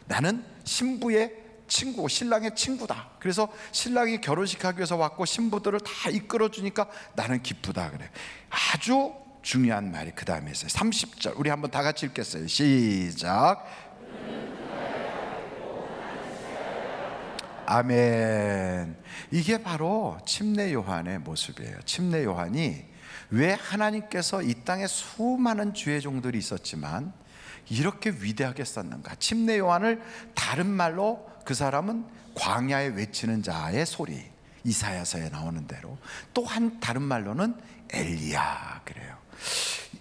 나는 신부의 친구, 신랑의 친구다. 그래서 신랑이 결혼식 하기 위해서 왔고 신부들을 다 이끌어 주니까 나는 기쁘다 그래요. 아주 중요한 말이 그 다음에 있어요. 30절 우리 한번 다 같이 읽겠어요. 시작. 아멘. 이게 바로 침례 요한의 모습이에요. 침례 요한이 왜 하나님께서 이 땅에 수많은 주의 종들이 있었지만 이렇게 위대하게 썼는가? 침례 요한을 다른 말로 그 사람은 광야에 외치는 자의 소리, 이사야서에 나오는 대로, 또 한 다른 말로는 엘리야 그래요.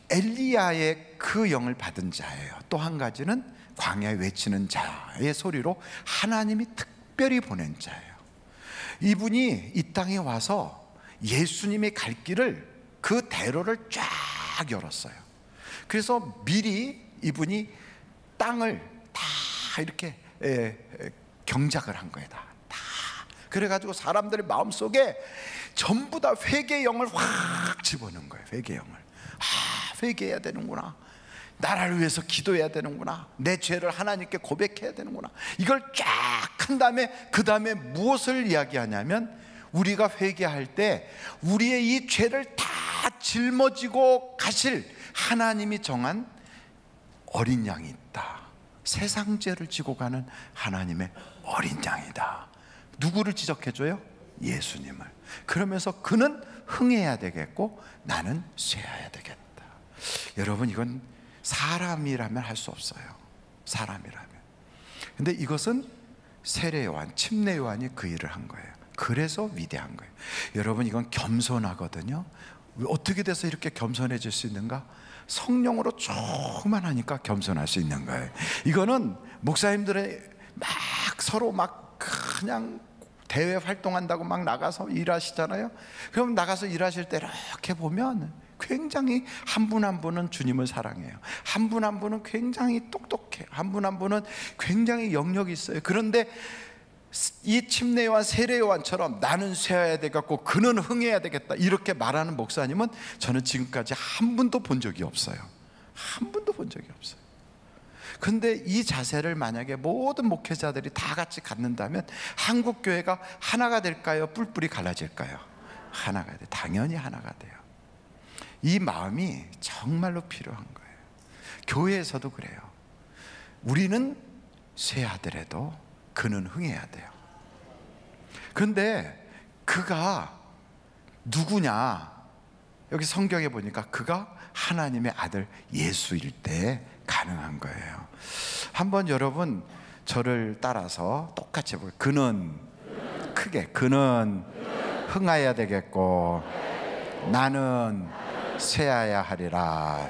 엘리야의 그 영을 받은 자예요. 또 한 가지는 광야에 외치는 자의 소리로 하나님이 특별히 보낸 자예요. 이분이 이 땅에 와서 예수님이 갈 길을, 그 대로를 쫙 열었어요. 그래서 미리 이분이 땅을 다 이렇게 경작을 한 거예요. 다. 그래가지고 사람들의 마음속에 전부 다 회개의 영을 확 집어넣은 거예요. 회개의 영을. 회개해야 되는구나. 나라를 위해서 기도해야 되는구나. 내 죄를 하나님께 고백해야 되는구나. 이걸 쫙 한 다음에 그 다음에 무엇을 이야기하냐면, 우리가 회개할 때 우리의 이 죄를 다 짊어지고 가실 하나님이 정한 어린 양이 있다. 세상 죄를 지고 가는 하나님의 어린 양이다. 누구를 지적해줘요? 예수님을. 그러면서 그는 흥해야 되겠고 나는 쇠해야 되겠다. 여러분, 이건 사람이라면 할 수 없어요. 사람이라면. 근데 이것은 세례 요한, 침례 요한이 그 일을 한 거예요. 그래서 위대한 거예요. 여러분, 이건 겸손하거든요. 어떻게 돼서 이렇게 겸손해질 수 있는가? 성령으로 충만하니까 겸손할 수 있는 거예요. 이거는 목사님들의 막 서로 막 그냥 대외 활동한다고 막 나가서 일하시잖아요. 그럼 나가서 일하실 때 이렇게 보면 굉장히 한 분 한 분은 주님을 사랑해요. 한 분 한 분은 굉장히 똑똑해요. 한 분 한 분은 굉장히 영역이 있어요. 그런데 이 침례 요한, 세례 요한처럼 나는 쇠해야 되겠고 그는 흥해야 되겠다 이렇게 말하는 목사님은 저는 지금까지 한 분도 본 적이 없어요. 한 분도 본 적이 없어요. 근데 이 자세를 만약에 모든 목회자들이 다 같이 갖는다면 한국 교회가 하나가 될까요? 뿔뿔이 갈라질까요? 하나가 돼요. 당연히 하나가 돼요. 이 마음이 정말로 필요한 거예요. 교회에서도 그래요. 우리는 쇠하더라도 그는 흥해야 돼요. 그런데 그가 누구냐? 여기 성경에 보니까 그가 하나님의 아들 예수일 때 가능한 거예요. 한번 여러분 저를 따라서 똑같이 해볼게요. 그는 크게, 그는 흥하여야 되겠고 나는 쇠하여야 하리라.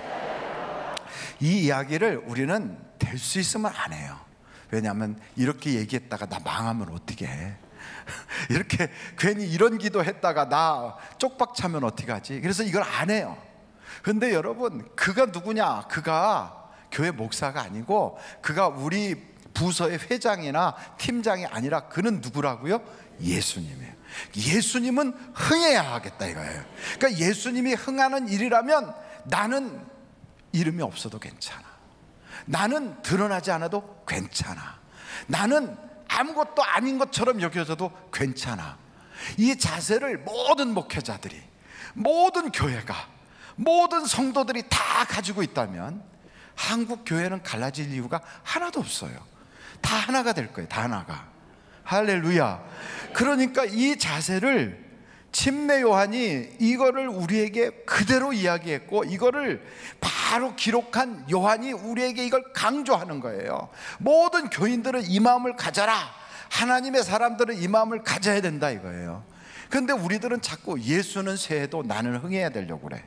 이 이야기를 우리는 될 수 있으면 안 해요. 왜냐하면 이렇게 얘기했다가 나 망하면 어떻게 해? 이렇게 괜히 이런 기도했다가 나 쪽박 차면 어떻게 하지? 그래서 이걸 안 해요. 근데 여러분, 그가 누구냐? 그가 교회 목사가 아니고 그가 우리 부서의 회장이나 팀장이 아니라 그는 누구라고요? 예수님이에요. 예수님은 흥해야 하겠다 이거예요. 그러니까 예수님이 흥하는 일이라면 나는 이름이 없어도 괜찮아. 나는 드러나지 않아도 괜찮아. 나는 아무것도 아닌 것처럼 여겨져도 괜찮아. 이 자세를 모든 목회자들이, 모든 교회가, 모든 성도들이 다 가지고 있다면 한국 교회는 갈라질 이유가 하나도 없어요. 다 하나가 될 거예요. 다 하나가. 할렐루야. 그러니까 이 자세를 침례 요한이 이거를 우리에게 그대로 이야기했고, 이거를 바로 기록한 요한이 우리에게 이걸 강조하는 거예요. 모든 교인들은 이 마음을 가져라. 하나님의 사람들은 이 마음을 가져야 된다 이거예요. 그런데 우리들은 자꾸 예수는 쇠해도 나는 흥해야 되려고 그래.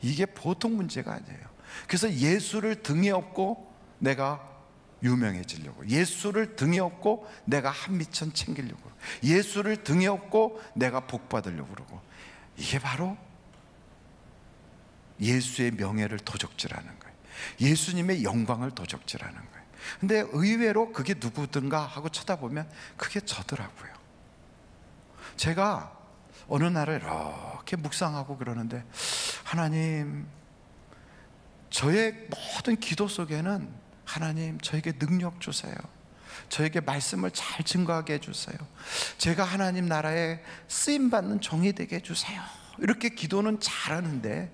이게 보통 문제가 아니에요. 그래서 예수를 등에 업고 내가 유명해지려고, 예수를 등에 업고 내가 한미천 챙기려고, 예수를 등에 업고 내가 복 받으려고 그러고, 이게 바로 예수의 명예를 도적질하는 거예요. 예수님의 영광을 도적질하는 거예요. 근데 의외로 그게 누구든가 하고 쳐다보면 그게 저더라고요. 제가 어느 날에 이렇게 묵상하고 그러는데, 하나님, 저의 모든 기도 속에는 하나님 저에게 능력 주세요. 저에게 말씀을 잘 증거하게 해주세요. 제가 하나님 나라에 쓰임받는 종이 되게 해주세요. 이렇게 기도는 잘하는데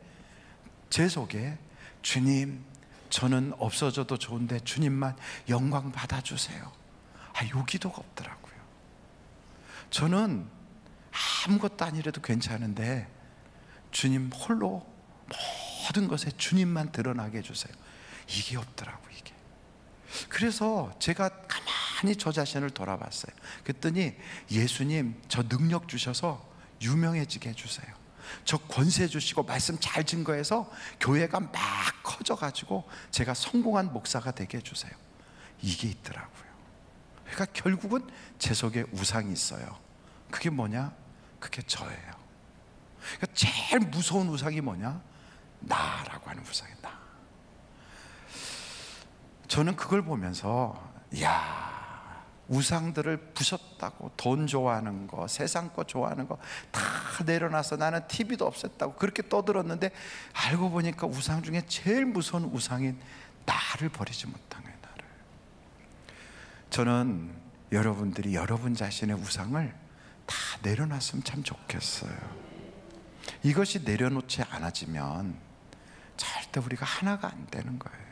제 속에 주님, 저는 없어져도 좋은데 주님만 영광 받아주세요. 요 기도가 없더라고요. 저는 아무것도 아니라도 괜찮은데 주님 홀로 모든 것에 주님만 드러나게 해주세요. 이게 없더라고요. 이게. 그래서 제가 가만히 저 자신을 돌아봤어요. 그랬더니 예수님, 저 능력 주셔서 유명해지게 해주세요. 저 권세 주시고 말씀 잘 증거해서 교회가 막 커져가지고 제가 성공한 목사가 되게 해주세요. 이게 있더라고요. 그러니까 결국은 제 속에 우상이 있어요. 그게 뭐냐? 그게 저예요. 그러니까 제일 무서운 우상이 뭐냐? 나라고 하는 우상이다. 나. 저는 그걸 보면서, 우상들을 부셨다고, 돈 좋아하는 거, 세상 거 좋아하는 거 다 내려놔서 나는 TV도 없앴다고 그렇게 떠들었는데, 알고 보니까 우상 중에 제일 무서운 우상인 나를 버리지 못한 거예요. 나를. 저는 여러분들이 여러분 자신의 우상을 다 내려놨으면 참 좋겠어요. 이것이 내려놓지 않아지면 절대 우리가 하나가 안 되는 거예요.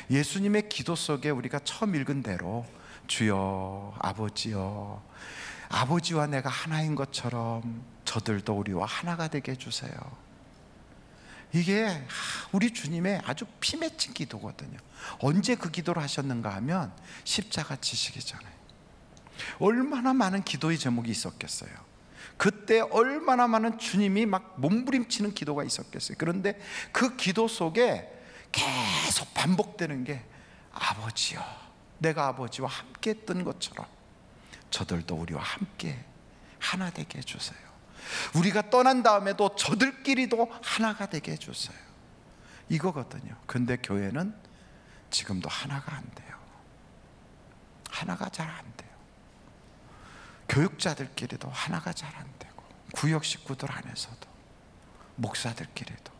예수님의 기도 속에 우리가 처음 읽은 대로 주여, 아버지여, 아버지와 내가 하나인 것처럼 저들도 우리와 하나가 되게 해주세요. 이게 우리 주님의 아주 피 맺힌 기도거든요. 언제 그 기도를 하셨는가 하면 십자가 지시기 전에. 얼마나 많은 기도의 제목이 있었겠어요. 그때 얼마나 많은 주님이 막 몸부림치는 기도가 있었겠어요. 그런데 그 기도 속에 계속 반복되는 게, 아버지여, 내가 아버지와 함께 했던 것처럼 저들도 우리와 함께 하나 되게 해주세요. 우리가 떠난 다음에도 저들끼리도 하나가 되게 해주세요. 이거거든요. 근데 교회는 지금도 하나가 안 돼요. 하나가 잘 안 돼요. 교육자들끼리도 하나가 잘 안 되고, 구역 식구들 안에서도, 목사들끼리도.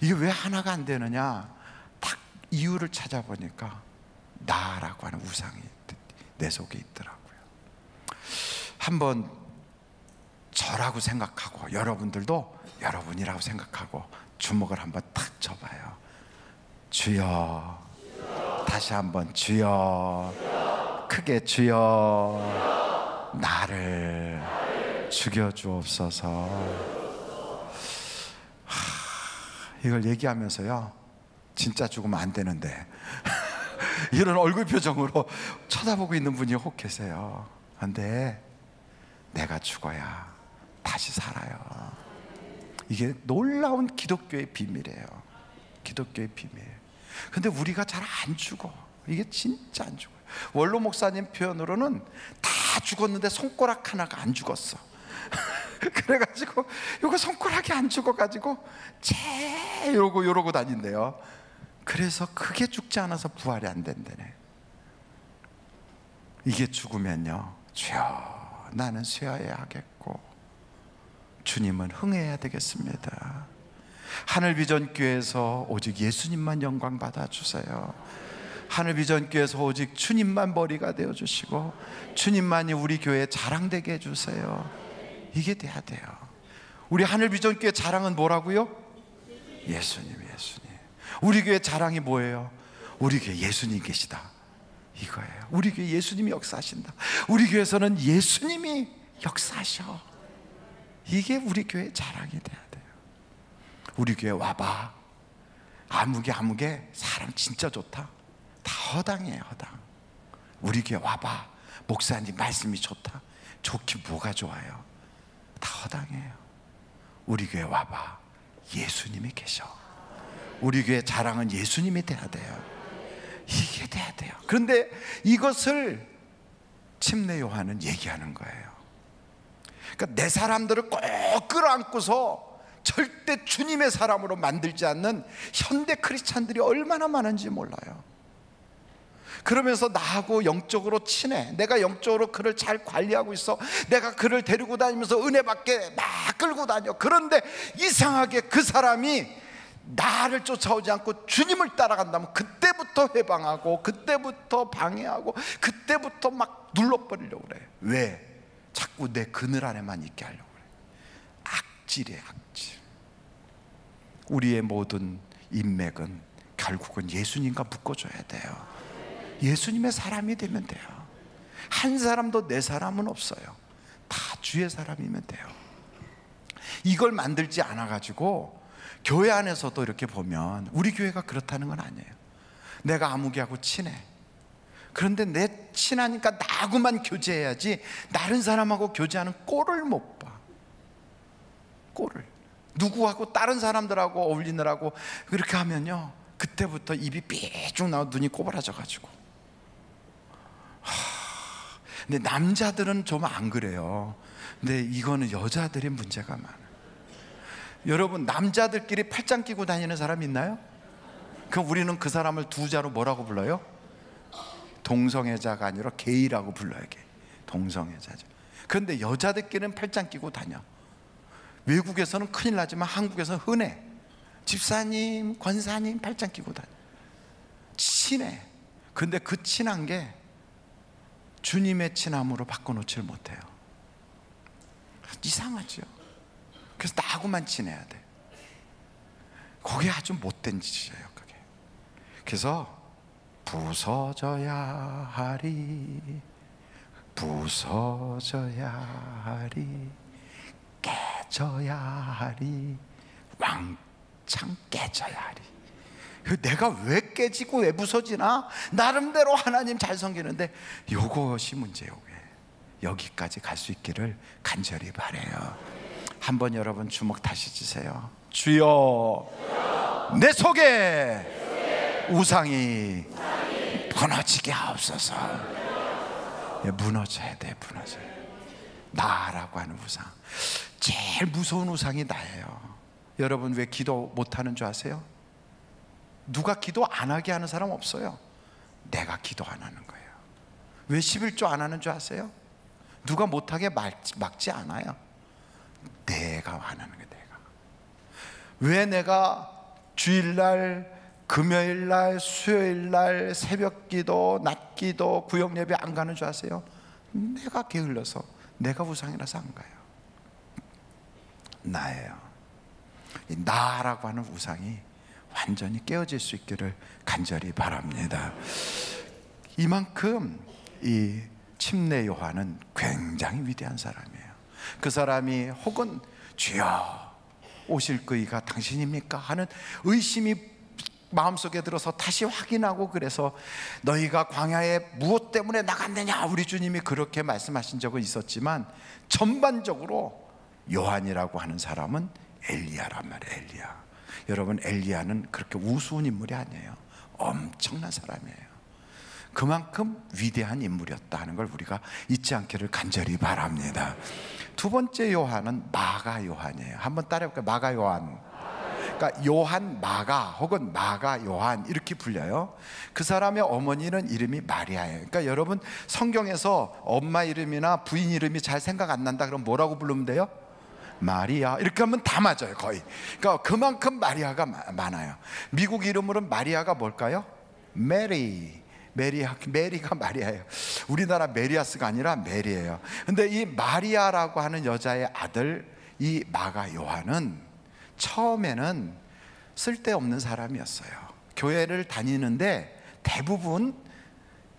이게 왜 하나가 안 되느냐? 딱 이유를 찾아보니까 나라고 하는 우상이 내 속에 있더라고요. 한번 저라고 생각하고, 여러분들도 여러분이라고 생각하고 주먹을 한번 탁 쳐봐요. 주여. 다시 한번 주여. 크게 주여. 나를 죽여주옵소서. 이걸 얘기하면서요, 진짜 죽으면 안 되는데 이런 얼굴 표정으로 쳐다보고 있는 분이 혹 계세요. 근데 내가 죽어야 다시 살아요. 이게 놀라운 기독교의 비밀이에요. 기독교의 비밀. 근데 우리가 잘 안 죽어. 이게 진짜 안 죽어요. 원로 목사님 표현으로는 다 죽었는데 손가락 하나가 안 죽었어. 그래가지고 이거 손가락이 안 죽어가지고 이러고 다닌대요. 그래서 그게 죽지 않아서 부활이 안 된다네. 이게 죽으면요, 주여, 나는 쇠하여야 하겠고 주님은 흥해야 되겠습니다. 하늘비전교회에서 오직 예수님만 영광 받아주세요. 하늘비전교회에서 오직 주님만 머리가 되어주시고 주님만이 우리 교회에 자랑되게 해주세요. 이게 돼야 돼요. 우리 하늘비전교회 자랑은 뭐라고요? 예수님, 예수님. 우리 교회 자랑이 뭐예요? 우리 교회 예수님 계시다, 이거예요. 우리 교회 예수님이 역사하신다. 우리 교회에서는 예수님이 역사하셔. 이게 우리 교회 자랑이 돼야 돼요. 우리 교회 와봐. 아무개 사람 진짜 좋다. 다 허당이에요, 허당. 우리 교회 와봐. 목사님 말씀이 좋다. 좋긴 뭐가 좋아요? 다 허당이에요. 우리 교회 와봐. 예수님이 계셔. 우리 교회 자랑은 예수님이 돼야 돼요. 이게 돼야 돼요. 그런데 이것을 침례 요한은 얘기하는 거예요. 그러니까 내 사람들을 꼭 끌어안고서 절대 주님의 사람으로 만들지 않는 현대 크리스찬들이 얼마나 많은지 몰라요. 그러면서 나하고 영적으로 친해. 내가 영적으로 그를 잘 관리하고 있어. 내가 그를 데리고 다니면서 은혜 받게 막 끌고 다녀. 그런데 이상하게 그 사람이 나를 쫓아오지 않고 주님을 따라간다면 그때부터 회방하고 그때부터 방해하고 그때부터 막 눌러버리려고 그래. 왜? 자꾸 내 그늘 안에만 있게 하려고 그래. 악질이에요, 악질. 우리의 모든 인맥은 결국은 예수님과 묶어줘야 돼요. 예수님의 사람이 되면 돼요. 한 사람도 내 사람은 없어요. 다 주의 사람이면 돼요. 이걸 만들지 않아가지고 교회 안에서도 이렇게 보면 우리 교회가 그렇다는 건 아니에요. 내가 아무개하고 친해. 그런데 내 친하니까 나하고만 교제해야지 다른 사람하고 교제하는 꼴을 못 봐. 꼴을. 누구하고 다른 사람들하고 어울리느라고 그렇게 하면요, 그때부터 입이 삐쭉 나와 눈이 꼬부라져가지고. 근데 남자들은 좀 안 그래요. 근데 이거는 여자들의 문제가 많아요. 여러분, 남자들끼리 팔짱 끼고 다니는 사람 있나요? 그럼 우리는 그 사람을 두 자로 뭐라고 불러요? 동성애자가 아니라 게이라고 불러요. 게이. 동성애자죠. 그런데 여자들끼리는 팔짱 끼고 다녀. 외국에서는 큰일 나지만 한국에서는 흔해. 집사님, 권사님 팔짱 끼고 다녀. 친해. 근데 그 친한 게 주님의 친함으로 바꿔놓지를 못해요. 이상하죠. 그래서 나하고만 친해야 돼. 그게 아주 못된 짓이에요, 그게. 그래서 부서져야 하리, 부서져야 하리, 깨져야 하리, 왕창 깨져야 하리. 내가 왜 깨지고 왜 부서지나? 나름대로 하나님 잘 섬기는데 이것이 문제예요. 여기까지 갈 수 있기를 간절히 바라요. 한번 여러분 주먹 다시 쥐세요. 주여, 내 속에 우상이 무너지게 하옵소서. 무너져야 돼, 무너져. 나라고 하는 우상, 제일 무서운 우상이 나예요. 여러분 왜 기도 못하는 줄 아세요? 누가 기도 안 하게 하는 사람 없어요. 내가 기도 안 하는 거예요. 왜 11조 안 하는 줄 아세요? 누가 못하게 막지 않아요. 내가 안 하는 거예요. 내가. 왜 내가 주일날, 금요일날, 수요일날 새벽기도, 낮기도, 구역예배 안 가는 줄 아세요? 내가 게을러서, 내가 우상이라서 안 가요. 나예요. 이 나라고 하는 우상이 완전히 깨어질 수 있기를 간절히 바랍니다. 이만큼 이 침례 요한은 굉장히 위대한 사람이에요. 그 사람이 혹은 주여 오실 그이가 당신입니까? 하는 의심이 마음속에 들어서 다시 확인하고, 그래서 너희가 광야에 무엇 때문에 나갔느냐, 우리 주님이 그렇게 말씀하신 적은 있었지만 전반적으로 요한이라고 하는 사람은 엘리야란 말이에요. 엘리야. 여러분, 엘리야는 그렇게 우스운 인물이 아니에요. 엄청난 사람이에요. 그만큼 위대한 인물이었다 하는 걸 우리가 잊지 않기를 간절히 바랍니다. 두 번째 요한은 마가 요한이에요. 한번 따라해볼까요? 마가 요한. 그러니까 요한 마가 혹은 마가 요한 이렇게 불려요. 그 사람의 어머니는 이름이 마리아예요. 그러니까 여러분, 성경에서 엄마 이름이나 부인 이름이 잘 생각 안 난다 그러면 뭐라고 부르면 돼요? 마리아 이렇게 하면 다 맞아요 거의. 그러니까 그만큼 마리아가 많아요. 미국 이름으로는 마리아가 뭘까요? 메리가 마리아예요. 우리나라 메리아스가 아니라 메리예요. 근데 이 마리아라고 하는 여자의 아들 이 마가 요한은 처음에는 쓸데없는 사람이었어요. 교회를 다니는데 대부분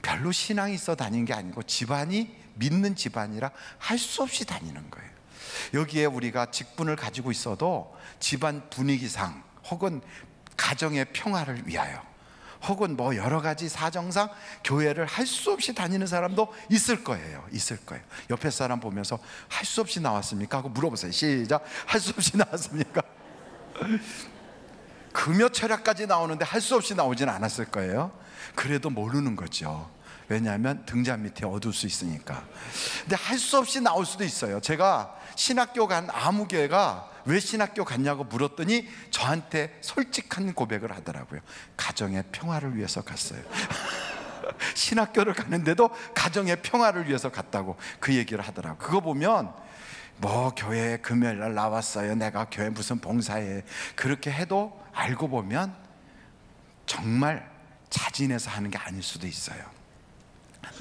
별로 신앙이 있어 다니는 게 아니고 집안이 믿는 집안이라 할 수 없이 다니는 거예요. 여기에 우리가 직분을 가지고 있어도 집안 분위기상 혹은 가정의 평화를 위하여 혹은 뭐 여러 가지 사정상 교회를 할 수 없이 다니는 사람도 있을 거예요. 옆에 사람 보면서 할 수 없이 나왔습니까? 하고 물어보세요. 시작. 할 수 없이 나왔습니까? 금요 철야까지 나오는데 할 수 없이 나오진 않았을 거예요. 그래도 모르는 거죠. 왜냐하면 등잔 밑에 어두울 수 있으니까. 근데 할 수 없이 나올 수도 있어요. 제가 신학교 간 아무개가 왜 신학교 갔냐고 물었더니 저한테 솔직한 고백을 하더라고요. 가정의 평화를 위해서 갔어요. 신학교를 가는데도 가정의 평화를 위해서 갔다고 그 얘기를 하더라고요. 그거 보면 뭐 교회 금요일 날 나왔어요, 내가 교회 무슨 봉사해, 그렇게 해도 알고 보면 정말 자진해서 하는 게 아닐 수도 있어요.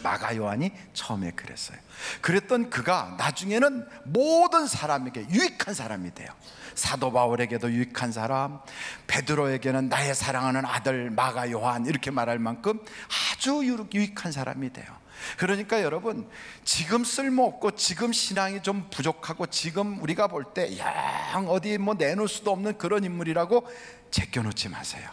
마가 요한이 처음에 그랬어요. 그랬던 그가 나중에는 모든 사람에게 유익한 사람이 돼요. 사도 바울에게도 유익한 사람, 베드로에게는 나의 사랑하는 아들 마가 요한 이렇게 말할 만큼 아주 유익한 사람이 돼요. 그러니까 여러분, 지금 쓸모없고 지금 신앙이 좀 부족하고 지금 우리가 볼 때 영 어디 뭐 내놓을 수도 없는 그런 인물이라고 제껴놓지 마세요.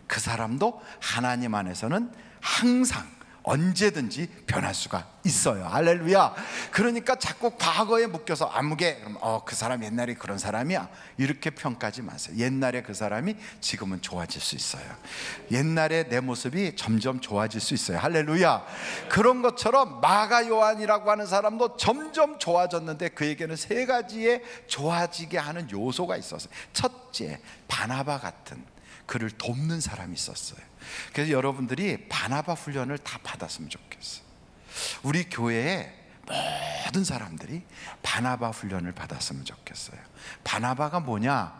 그 사람도 하나님 안에서는 항상 언제든지 변할 수가 있어요. 할렐루야. 그러니까 자꾸 과거에 묶여서 아무개 그 사람 옛날에 그런 사람이야 이렇게 평가하지 마세요. 옛날에 그 사람이 지금은 좋아질 수 있어요. 옛날에 내 모습이 점점 좋아질 수 있어요. 할렐루야. 그런 것처럼 마가 요한이라고 하는 사람도 점점 좋아졌는데 그에게는 세 가지의 좋아지게 하는 요소가 있었어요. 첫째, 바나바 같은 그를 돕는 사람이 있었어요. 그래서 여러분들이 바나바 훈련을 다 받았으면 좋겠어요. 우리 교회에 모든 사람들이 바나바 훈련을 받았으면 좋겠어요. 바나바가 뭐냐?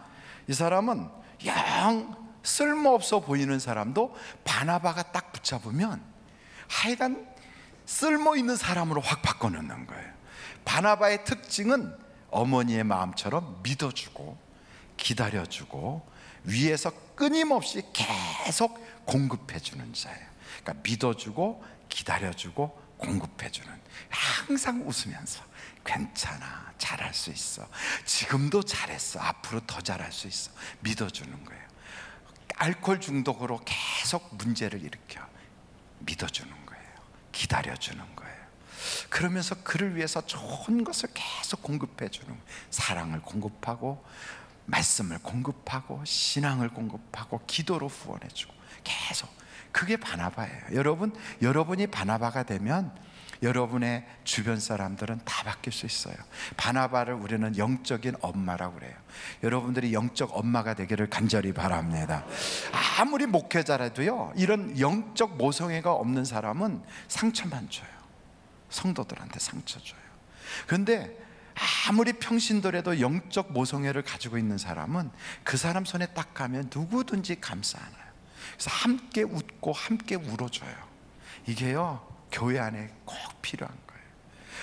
이 사람은 영 쓸모없어 보이는 사람도 바나바가 딱 붙잡으면 하여간 쓸모있는 사람으로 확 바꿔놓는 거예요. 바나바의 특징은 어머니의 마음처럼 믿어주고 기다려주고 위에서 끊임없이 계속 공급해주는 자예요. 그러니까 믿어주고 기다려주고 공급해주는, 항상 웃으면서 괜찮아, 잘할 수 있어, 지금도 잘했어, 앞으로 더 잘할 수 있어, 믿어주는 거예요. 알코올 중독으로 계속 문제를 일으켜 믿어주는 거예요. 기다려주는 거예요. 그러면서 그를 위해서 좋은 것을 계속 공급해주는 거예요. 사랑을 공급하고 말씀을 공급하고 신앙을 공급하고 기도로 후원해주고 계속. 그게 바나바예요. 여러분이 바나바가 되면 여러분의 주변 사람들은 다 바뀔 수 있어요. 바나바를 우리는 영적인 엄마라고 그래요. 여러분들이 영적 엄마가 되기를 간절히 바랍니다. 아무리 목회자라도요, 이런 영적 모성애가 없는 사람은 상처만 줘요. 성도들한테 상처 줘요. 그런데 아무리 평신도라도 영적 모성애를 가지고 있는 사람은 그 사람 손에 딱 가면 누구든지 감싸 안아요. 그래서 함께 웃고 함께 울어줘요. 이게요, 교회 안에 꼭 필요한 거예요.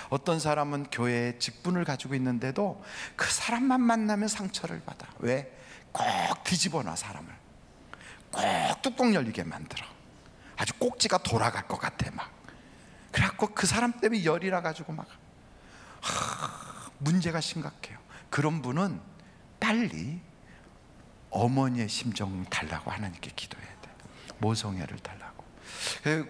어떤 사람은 교회에 직분을 가지고 있는데도 그 사람만 만나면 상처를 받아. 왜? 꼭 뒤집어놔. 사람을 꼭 뚜껑 열리게 만들어. 아주 꼭지가 돌아갈 것 같아 막. 그래갖고 그 사람 때문에 열이 나가지고 막 문제가 심각해요. 그런 분은 빨리 어머니의 심정 달라고 하나님께 기도해야 돼요. 모성애를 달라고.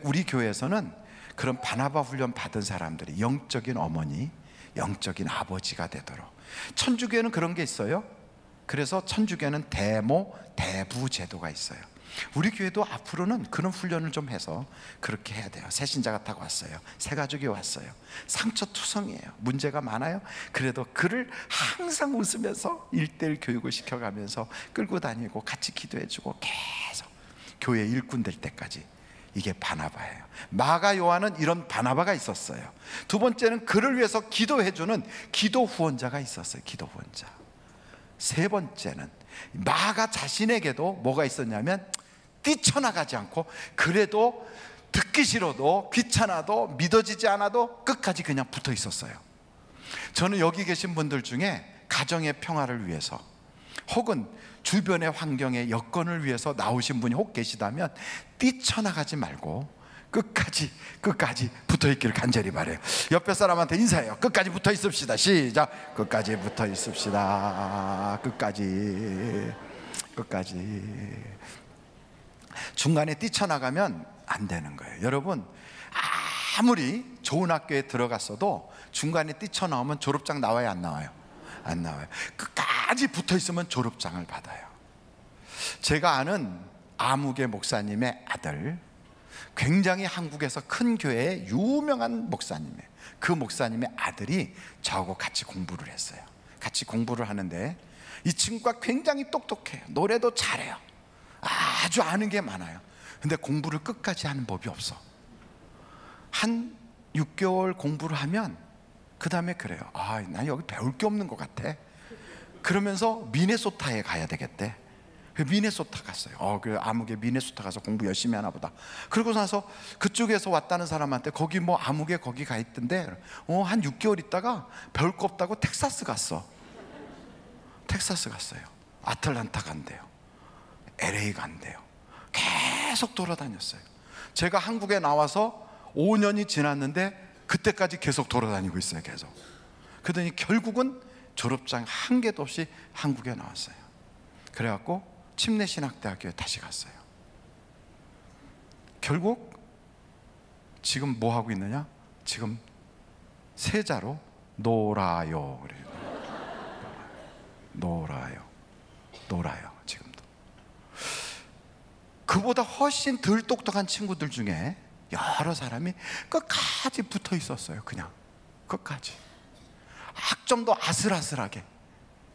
우리 교회에서는 그런 바나바 훈련 받은 사람들이 영적인 어머니, 영적인 아버지가 되도록. 천주교에는 그런 게 있어요. 그래서 천주교에는 대모, 대부 제도가 있어요. 우리 교회도 앞으로는 그런 훈련을 좀 해서 그렇게 해야 돼요. 새신자가 타고 왔어요. 새가족이 왔어요. 상처투성이에요. 문제가 많아요. 그래도 그를 항상 웃으면서 1:1 교육을 시켜가면서 끌고 다니고 같이 기도해주고 계속 교회 일꾼 될 때까지 이게 바나바예요. 마가 요한은 이런 바나바가 있었어요. 두 번째는 그를 위해서 기도해주는 기도 후원자가 있었어요. 기도 후원자. 세 번째는 마가 자신에게도 뭐가 있었냐면 뛰쳐나가지 않고 그래도 듣기 싫어도 귀찮아도 믿어지지 않아도 끝까지 그냥 붙어 있었어요. 저는 여기 계신 분들 중에 가정의 평화를 위해서 혹은 주변의 환경의 여건을 위해서 나오신 분이 혹 계시다면 뛰쳐나가지 말고 끝까지 붙어 있기를 간절히 바라요. 옆에 사람한테 인사해요. 끝까지 붙어 있읍시다. 시작. 끝까지 붙어 있읍시다. 끝까지. 중간에 뛰쳐나가면 안 되는 거예요. 여러분, 아무리 좋은 학교에 들어갔어도 중간에 뛰쳐나오면 졸업장 나와요, 안 나와요? 안 나와요. 끝까지 붙어 있으면 졸업장을 받아요. 제가 아는 아무개 목사님의 아들, 굉장히 한국에서 큰 교회의 유명한 목사님이에요. 그 목사님의 아들이 저하고 같이 공부를 했어요. 같이 공부를 하는데 이 친구가 굉장히 똑똑해요. 노래도 잘해요. 아주 아는 게 많아요. 근데 공부를 끝까지 하는 법이 없어. 한 6개월 공부를 하면 그 다음에 그래요. 난 여기 배울 게 없는 것 같아. 그러면서 미네소타에 가야 되겠대. 미네소타 갔어요. 그 아무개 미네소타 가서 공부 열심히 하나 보다. 그러고 나서 그쪽에서 왔다는 사람한테 거기 뭐 아무개 거기 가 있던데 한 6개월 있다가 배울 거 없다고 텍사스 갔어. 텍사스 갔어요. 아틀란타 간대요. LA 간대요. 계속 돌아다녔어요. 제가 한국에 나와서 5년이 지났는데 그때까지 계속 돌아다니고 있어요. 계속. 그러더니 결국은 졸업장 한 개도 없이 한국에 나왔어요. 그래갖고 침례신학대학교에 다시 갔어요. 결국 지금 뭐 하고 있느냐? 지금 세자로 놀아요. 그래요. 놀아요. 지금도. 그보다 훨씬 덜 똑똑한 친구들 중에 여러 사람이 끝까지 붙어 있었어요. 그냥 끝까지. 학점도 아슬아슬하게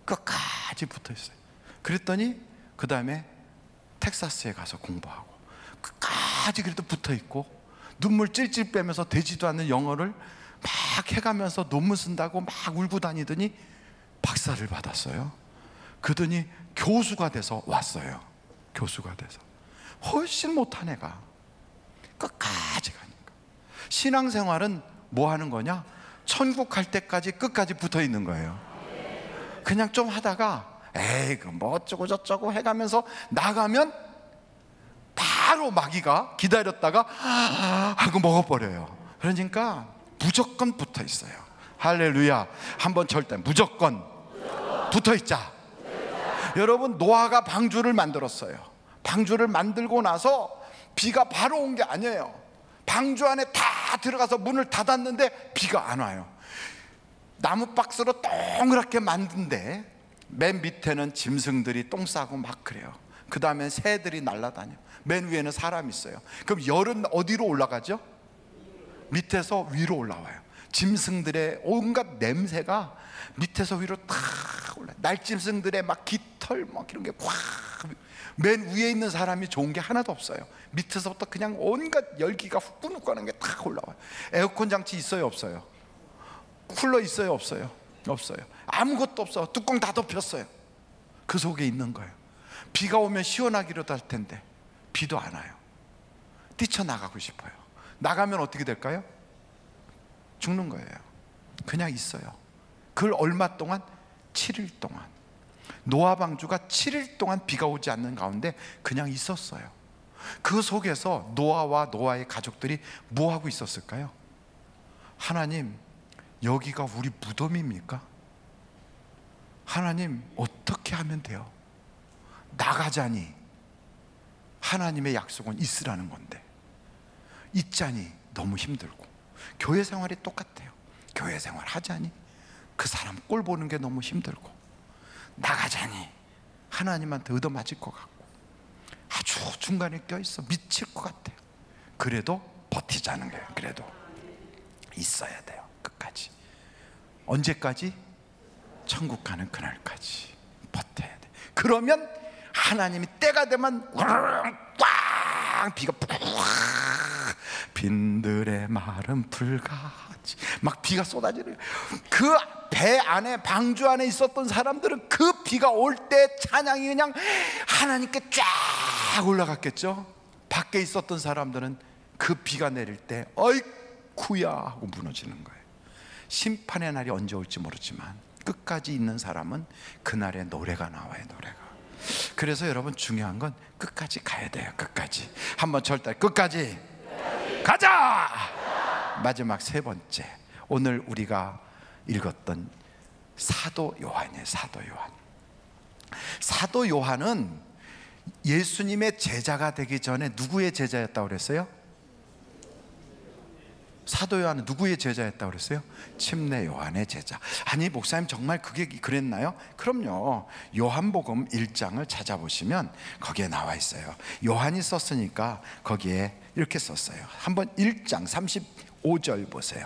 끝까지 붙어 있어요. 그랬더니 그 다음에 텍사스에 가서 공부하고 끝까지 그래도 붙어 있고 눈물 찔찔 빼면서 되지도 않는 영어를 막 해가면서 논문 쓴다고 막 울고 다니더니 박사를 받았어요. 그러더니 교수가 돼서 왔어요. 교수가 돼서. 훨씬 못한 애가 끝까지 가니까. 신앙생활은 뭐 하는 거냐? 천국 갈 때까지 끝까지 붙어 있는 거예요. 그냥 좀 하다가 그 뭐 어쩌고 저쩌고 해가면서 나가면 바로 마귀가 기다렸다가 하고 먹어버려요. 그러니까 무조건 붙어 있어요. 할렐루야. 한번 절대 무조건 붙어 있자. 여러분, 노아가 방주를 만들었어요. 방주를 만들고 나서 비가 바로 온 게 아니에요. 방주 안에 다 들어가서 문을 닫았는데 비가 안 와요. 나무 박스로 동그랗게 만든데 맨 밑에는 짐승들이 똥 싸고 막 그래요. 그 다음에 새들이 날아다녀. 맨 위에는 사람이 있어요. 그럼 열은 어디로 올라가죠? 밑에서 위로 올라와요. 짐승들의 온갖 냄새가 밑에서 위로 탁 올라요. 날짐승들의 막 깃털 막 이런 게 확. 맨 위에 있는 사람이 좋은 게 하나도 없어요. 밑에서부터 그냥 온갖 열기가 후끈후끈한 게 탁 올라와요. 에어컨 장치 있어요, 없어요? 쿨러 있어요, 없어요? 없어요. 아무것도 없어. 뚜껑 다 덮였어요. 그 속에 있는 거예요. 비가 오면 시원하기로도 할 텐데 비도 안 와요. 뛰쳐나가고 싶어요. 나가면 어떻게 될까요? 죽는 거예요. 그냥 있어요. 그걸 얼마 동안? 7일 동안. 노아 방주가 7일 동안 비가 오지 않는 가운데 그냥 있었어요. 그 속에서 노아와 노아의 가족들이 뭐 하고 있었을까요? 하나님, 여기가 우리 무덤입니까? 하나님, 어떻게 하면 돼요? 나가자니 하나님의 약속은 있으라는 건데 있자니 너무 힘들고, 교회 생활이 똑같아요. 교회 생활 하자니 그 사람 꼴 보는 게 너무 힘들고, 나가자니 하나님한테 얻어맞을 것 같고, 아주 중간에 껴있어 미칠 것 같아요. 그래도 버티자는 거예요. 그래도 있어야 돼요. 끝까지. 언제까지? 천국 가는 그날까지 버텨야 돼. 그러면 하나님이 때가 되면 꽝 비가 푹 빈들의 마른 풀같이 막 비가 쏟아지는 그 배 안에 방주 안에 있었던 사람들은 그 비가 올 때 찬양이 그냥 하나님께 쫙 올라갔겠죠. 밖에 있었던 사람들은 그 비가 내릴 때 어이쿠야 하고 무너지는 거예요. 심판의 날이 언제 올지 모르지만 끝까지 있는 사람은 그날의 노래가 나와요. 노래가. 그래서 여러분 중요한 건 끝까지 가야 돼요. 끝까지. 한번 절대 끝까지 가자. 마지막 세 번째, 오늘 우리가 읽었던 사도 요한이에요. 사도 요한. 사도 요한은 예수님의 제자가 되기 전에 누구의 제자였다고 그랬어요? 사도 요한은 누구의 제자였다고 그랬어요? 침례 요한의 제자. 아니 목사님 정말 그게 그랬나요? 그럼요. 요한복음 1장을 찾아보시면 거기에 나와 있어요. 요한이 썼으니까 거기에 이렇게 썼어요. 한번 1장 35절 보세요.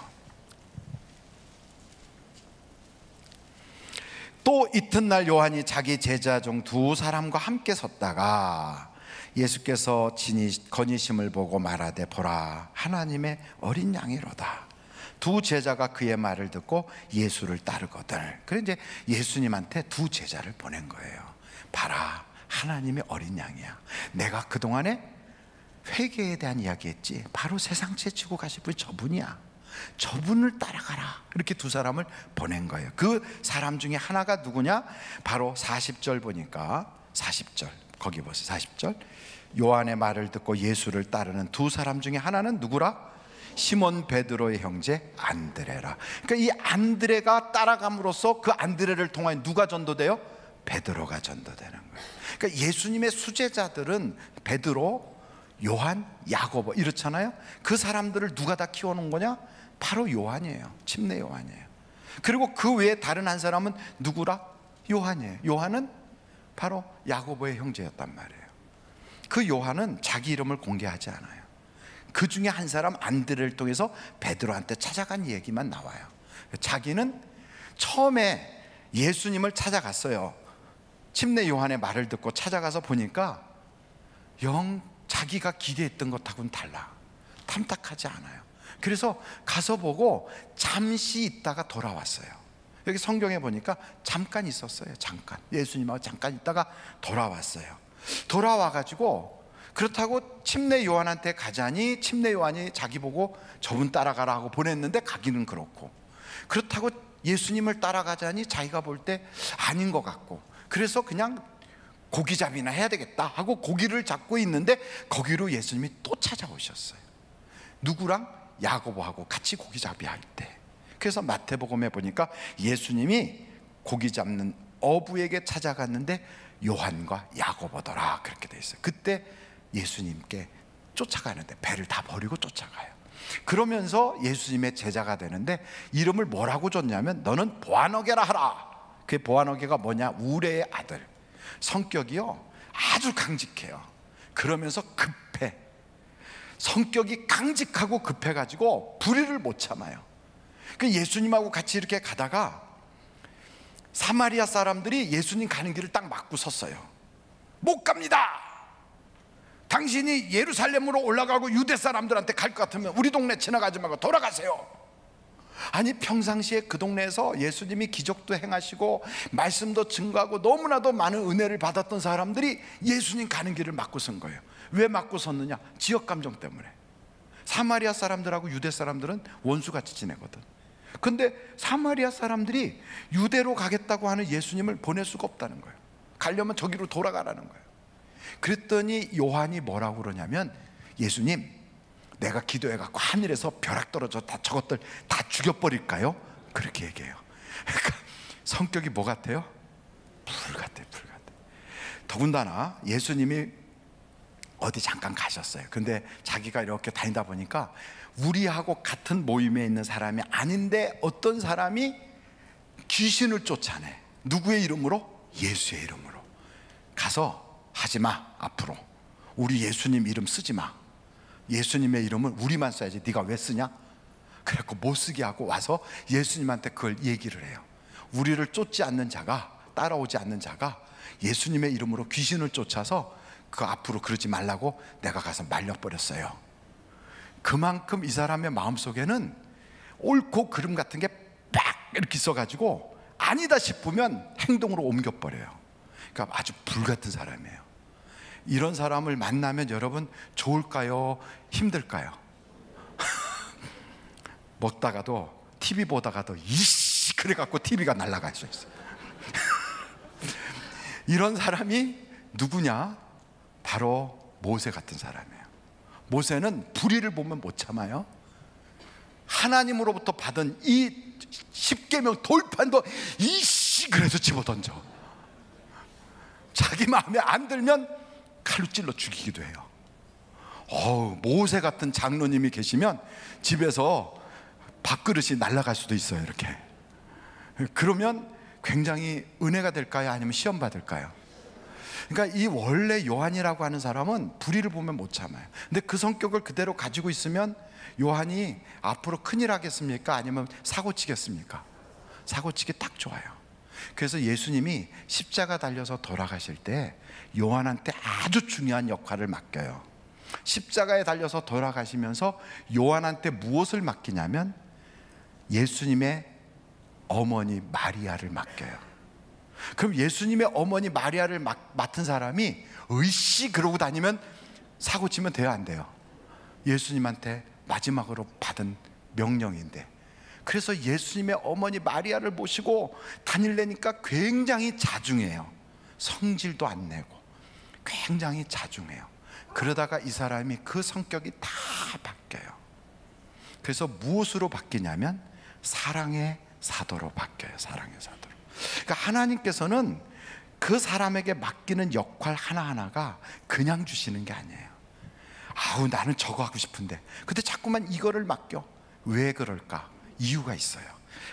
또 이튿날 요한이 자기 제자 중 두 사람과 함께 섰다가 예수께서 거니심을 보고 말하되 보라 하나님의 어린 양이로다. 두 제자가 그의 말을 듣고 예수를 따르거늘. 그래 이제 예수님한테 두 제자를 보낸 거예요. 봐라 하나님의 어린 양이야. 내가 그동안에 회개에 대한 이야기했지. 바로 세상 채치고 가실 분이 저분이야. 저분을 따라가라. 이렇게 두 사람을 보낸 거예요. 그 사람 중에 하나가 누구냐? 바로 40절 보니까 40절 거기 보세요. 40절 요한의 말을 듣고 예수를 따르는 두 사람 중에 하나는 누구라? 시몬 베드로의 형제 안드레라. 그러니까 이 안드레가 따라감으로써 그 안드레를 통하여 누가 전도돼요? 베드로가 전도되는 거예요. 그러니까 예수님의 수제자들은 베드로, 요한, 야고보 이렇잖아요. 그 사람들을 누가 다 키워놓은 거냐? 바로 요한이에요. 침례 요한이에요. 그리고 그 외에 다른 한 사람은 누구라? 요한이에요. 요한은 바로 야고보의 형제였단 말이에요. 그 요한은 자기 이름을 공개하지 않아요. 그 중에 한 사람 안드레를 통해서 베드로한테 찾아간 얘기만 나와요. 자기는 처음에 예수님을 찾아갔어요. 침례 요한의 말을 듣고 찾아가서 보니까 영 자기가 기대했던 것하고는 달라. 탐탁하지 않아요. 그래서 가서 보고 잠시 있다가 돌아왔어요. 여기 성경에 보니까 잠깐 있었어요. 잠깐. 예수님하고 잠깐 있다가 돌아왔어요. 돌아와가지고 그렇다고 침례 요한한테 가자니 침례 요한이 자기 보고 저분 따라가라 하고 보냈는데 가기는 그렇고, 그렇다고 예수님을 따라가자니 자기가 볼 때 아닌 것 같고, 그래서 그냥 고기잡이나 해야 되겠다 하고 고기를 잡고 있는데 거기로 예수님이 또 찾아오셨어요. 누구랑? 야고보하고 같이 고기잡이 할 때. 그래서 마태복음에 보니까 예수님이 고기 잡는 어부에게 찾아갔는데 요한과 야고보더라 그렇게 돼 있어요. 그때 예수님께 쫓아가는데 배를 다 버리고 쫓아가요. 그러면서 예수님의 제자가 되는데 이름을 뭐라고 줬냐면 너는 보아너게라 하라. 그 보아너게가 뭐냐? 우레의 아들. 성격이요 아주 강직해요. 그러면서 급해. 성격이 강직하고 급해가지고 불의를 못 참아요. 그 예수님하고 같이 이렇게 가다가 사마리아 사람들이 예수님 가는 길을 딱 막고 섰어요. 못 갑니다. 당신이 예루살렘으로 올라가고 유대 사람들한테 갈 것 같으면 우리 동네 지나가지 말고 돌아가세요. 아니 평상시에 그 동네에서 예수님이 기적도 행하시고 말씀도 증거하고 너무나도 많은 은혜를 받았던 사람들이 예수님 가는 길을 막고 선 거예요. 왜 막고 섰느냐? 지역 감정 때문에. 사마리아 사람들하고 유대 사람들은 원수같이 지내거든. 근데 사마리아 사람들이 유대로 가겠다고 하는 예수님을 보낼 수가 없다는 거예요. 가려면 저기로 돌아가라는 거예요. 그랬더니 요한이 뭐라고 그러냐면 예수님 내가 기도해갖고 하늘에서 벼락 떨어져 다 저것들 다 죽여버릴까요? 그렇게 얘기해요. 그러니까 성격이 뭐 같아요? 불 같아요. 불 같아요. 더군다나 예수님이 어디 잠깐 가셨어요. 근데 자기가 이렇게 다니다 보니까 우리하고 같은 모임에 있는 사람이 아닌데 어떤 사람이 귀신을 쫓아내. 누구의 이름으로? 예수의 이름으로. 가서 하지마. 앞으로 우리 예수님 이름 쓰지마. 예수님의 이름은 우리만 써야지. 네가 왜 쓰냐? 그래갖고 못 쓰게 하고 와서 예수님한테 그걸 얘기를 해요. 우리를 쫓지 않는 자가, 따라오지 않는 자가 예수님의 이름으로 귀신을 쫓아서 그 앞으로 그러지 말라고 내가 가서 말려버렸어요. 그만큼 이 사람의 마음속에는 옳고 그름 같은 게 빡 이렇게 있어가지고 아니다 싶으면 행동으로 옮겨버려요. 그러니까 아주 불같은 사람이에요. 이런 사람을 만나면 여러분 좋을까요? 힘들까요? 먹다가도 TV 보다가도 이씨 그래갖고 TV가 날아갈 수 있어요. 이런 사람이 누구냐? 바로 모세 같은 사람이에요. 모세는 불의를 보면 못 참아요. 하나님으로부터 받은 이 십계명 돌판도 이씨 그래서 집어던져. 자기 마음에 안 들면 칼로 찔러 죽이기도 해요. 모세 같은 장로님이 계시면 집에서 밥그릇이 날아갈 수도 있어요. 이렇게. 그러면 굉장히 은혜가 될까요? 아니면 시험 받을까요? 그러니까 이 원래 요한이라고 하는 사람은 불의를 보면 못 참아요. 근데 그 성격을 그대로 가지고 있으면 요한이 앞으로 큰일 하겠습니까? 아니면 사고 치겠습니까? 사고 치기 딱 좋아요. 그래서 예수님이 십자가 달려서 돌아가실 때 요한한테 아주 중요한 역할을 맡겨요. 십자가에 달려서 돌아가시면서 요한한테 무엇을 맡기냐면 예수님의 어머니 마리아를 맡겨요. 그럼 예수님의 어머니 마리아를 맡은 사람이 으이씨 그러고 다니면 사고 치면 돼요, 안 돼요? 예수님한테 마지막으로 받은 명령인데, 그래서 예수님의 어머니 마리아를 모시고 다닐래니까 굉장히 자중해요. 성질도 안 내고 굉장히 자중해요. 그러다가 이 사람이 그 성격이 다 바뀌어요. 그래서 무엇으로 바뀌냐면 사랑의 사도로 바뀌어요. 사랑의 사도로. 그러니까 하나님께서는 그 사람에게 맡기는 역할 하나하나가 그냥 주시는 게 아니에요. 아우 나는 저거 하고 싶은데 근데 자꾸만 이거를 맡겨. 왜 그럴까? 이유가 있어요.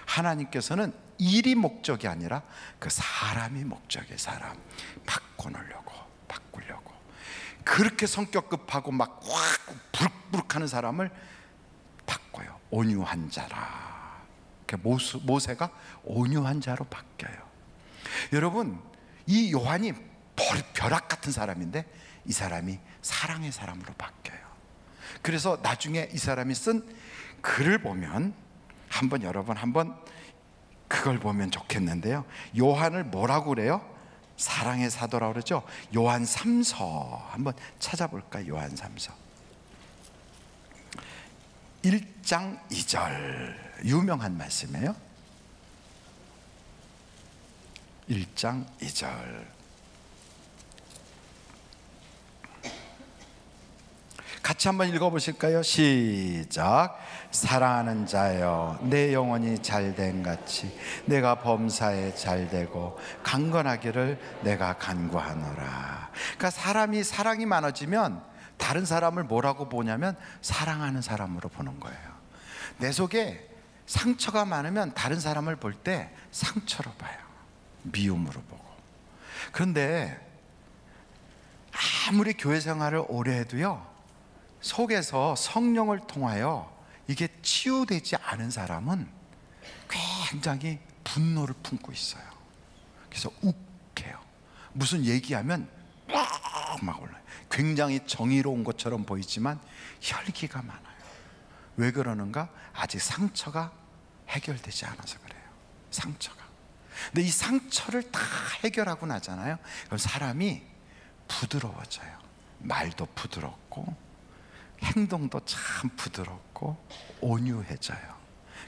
하나님께서는 일이 목적이 아니라 그 사람이 목적이에요. 사람 바꾸려고 그렇게 성격 급하고 막 확 부룩부룩하는 사람을 바꿔요. 온유한 자라. 모세가 온유한 자로 바뀌어요. 여러분 이 요한이 벼락 같은 사람인데 이 사람이 사랑의 사람으로 바뀌어요. 그래서 나중에 이 사람이 쓴 글을 보면 여러분 한번 그걸 보면 좋겠는데요. 요한을 뭐라고 그래요? 사랑의 사도라고 그러죠. 요한 3서 한번 찾아볼까요? 요한 3서 1장 2절 유명한 말씀이에요. 1장 2절 같이 한번 읽어보실까요? 시작. 사랑하는 자여 내 영혼이 잘된 같이 내가 범사에 잘되고 강건하기를 내가 간구하노라. 그러니까 사랑이 많아지면 다른 사람을 뭐라고 보냐면 사랑하는 사람으로 보는 거예요. 내 속에 상처가 많으면 다른 사람을 볼 때 상처로 봐요. 미움으로 보고. 그런데 아무리 교회 생활을 오래 해도요, 속에서 성령을 통하여 이게 치유되지 않은 사람은 굉장히 분노를 품고 있어요. 그래서 욱해요. 무슨 얘기하면 막 올라요. 굉장히 정의로운 것처럼 보이지만 혈기가 많아요. 왜 그러는가? 아직 상처가 해결되지 않아서 그래요. 상처가. 근데 이 상처를 다 해결하고 나잖아요. 그럼 사람이 부드러워져요. 말도 부드럽고 행동도 참 부드럽고 온유해져요.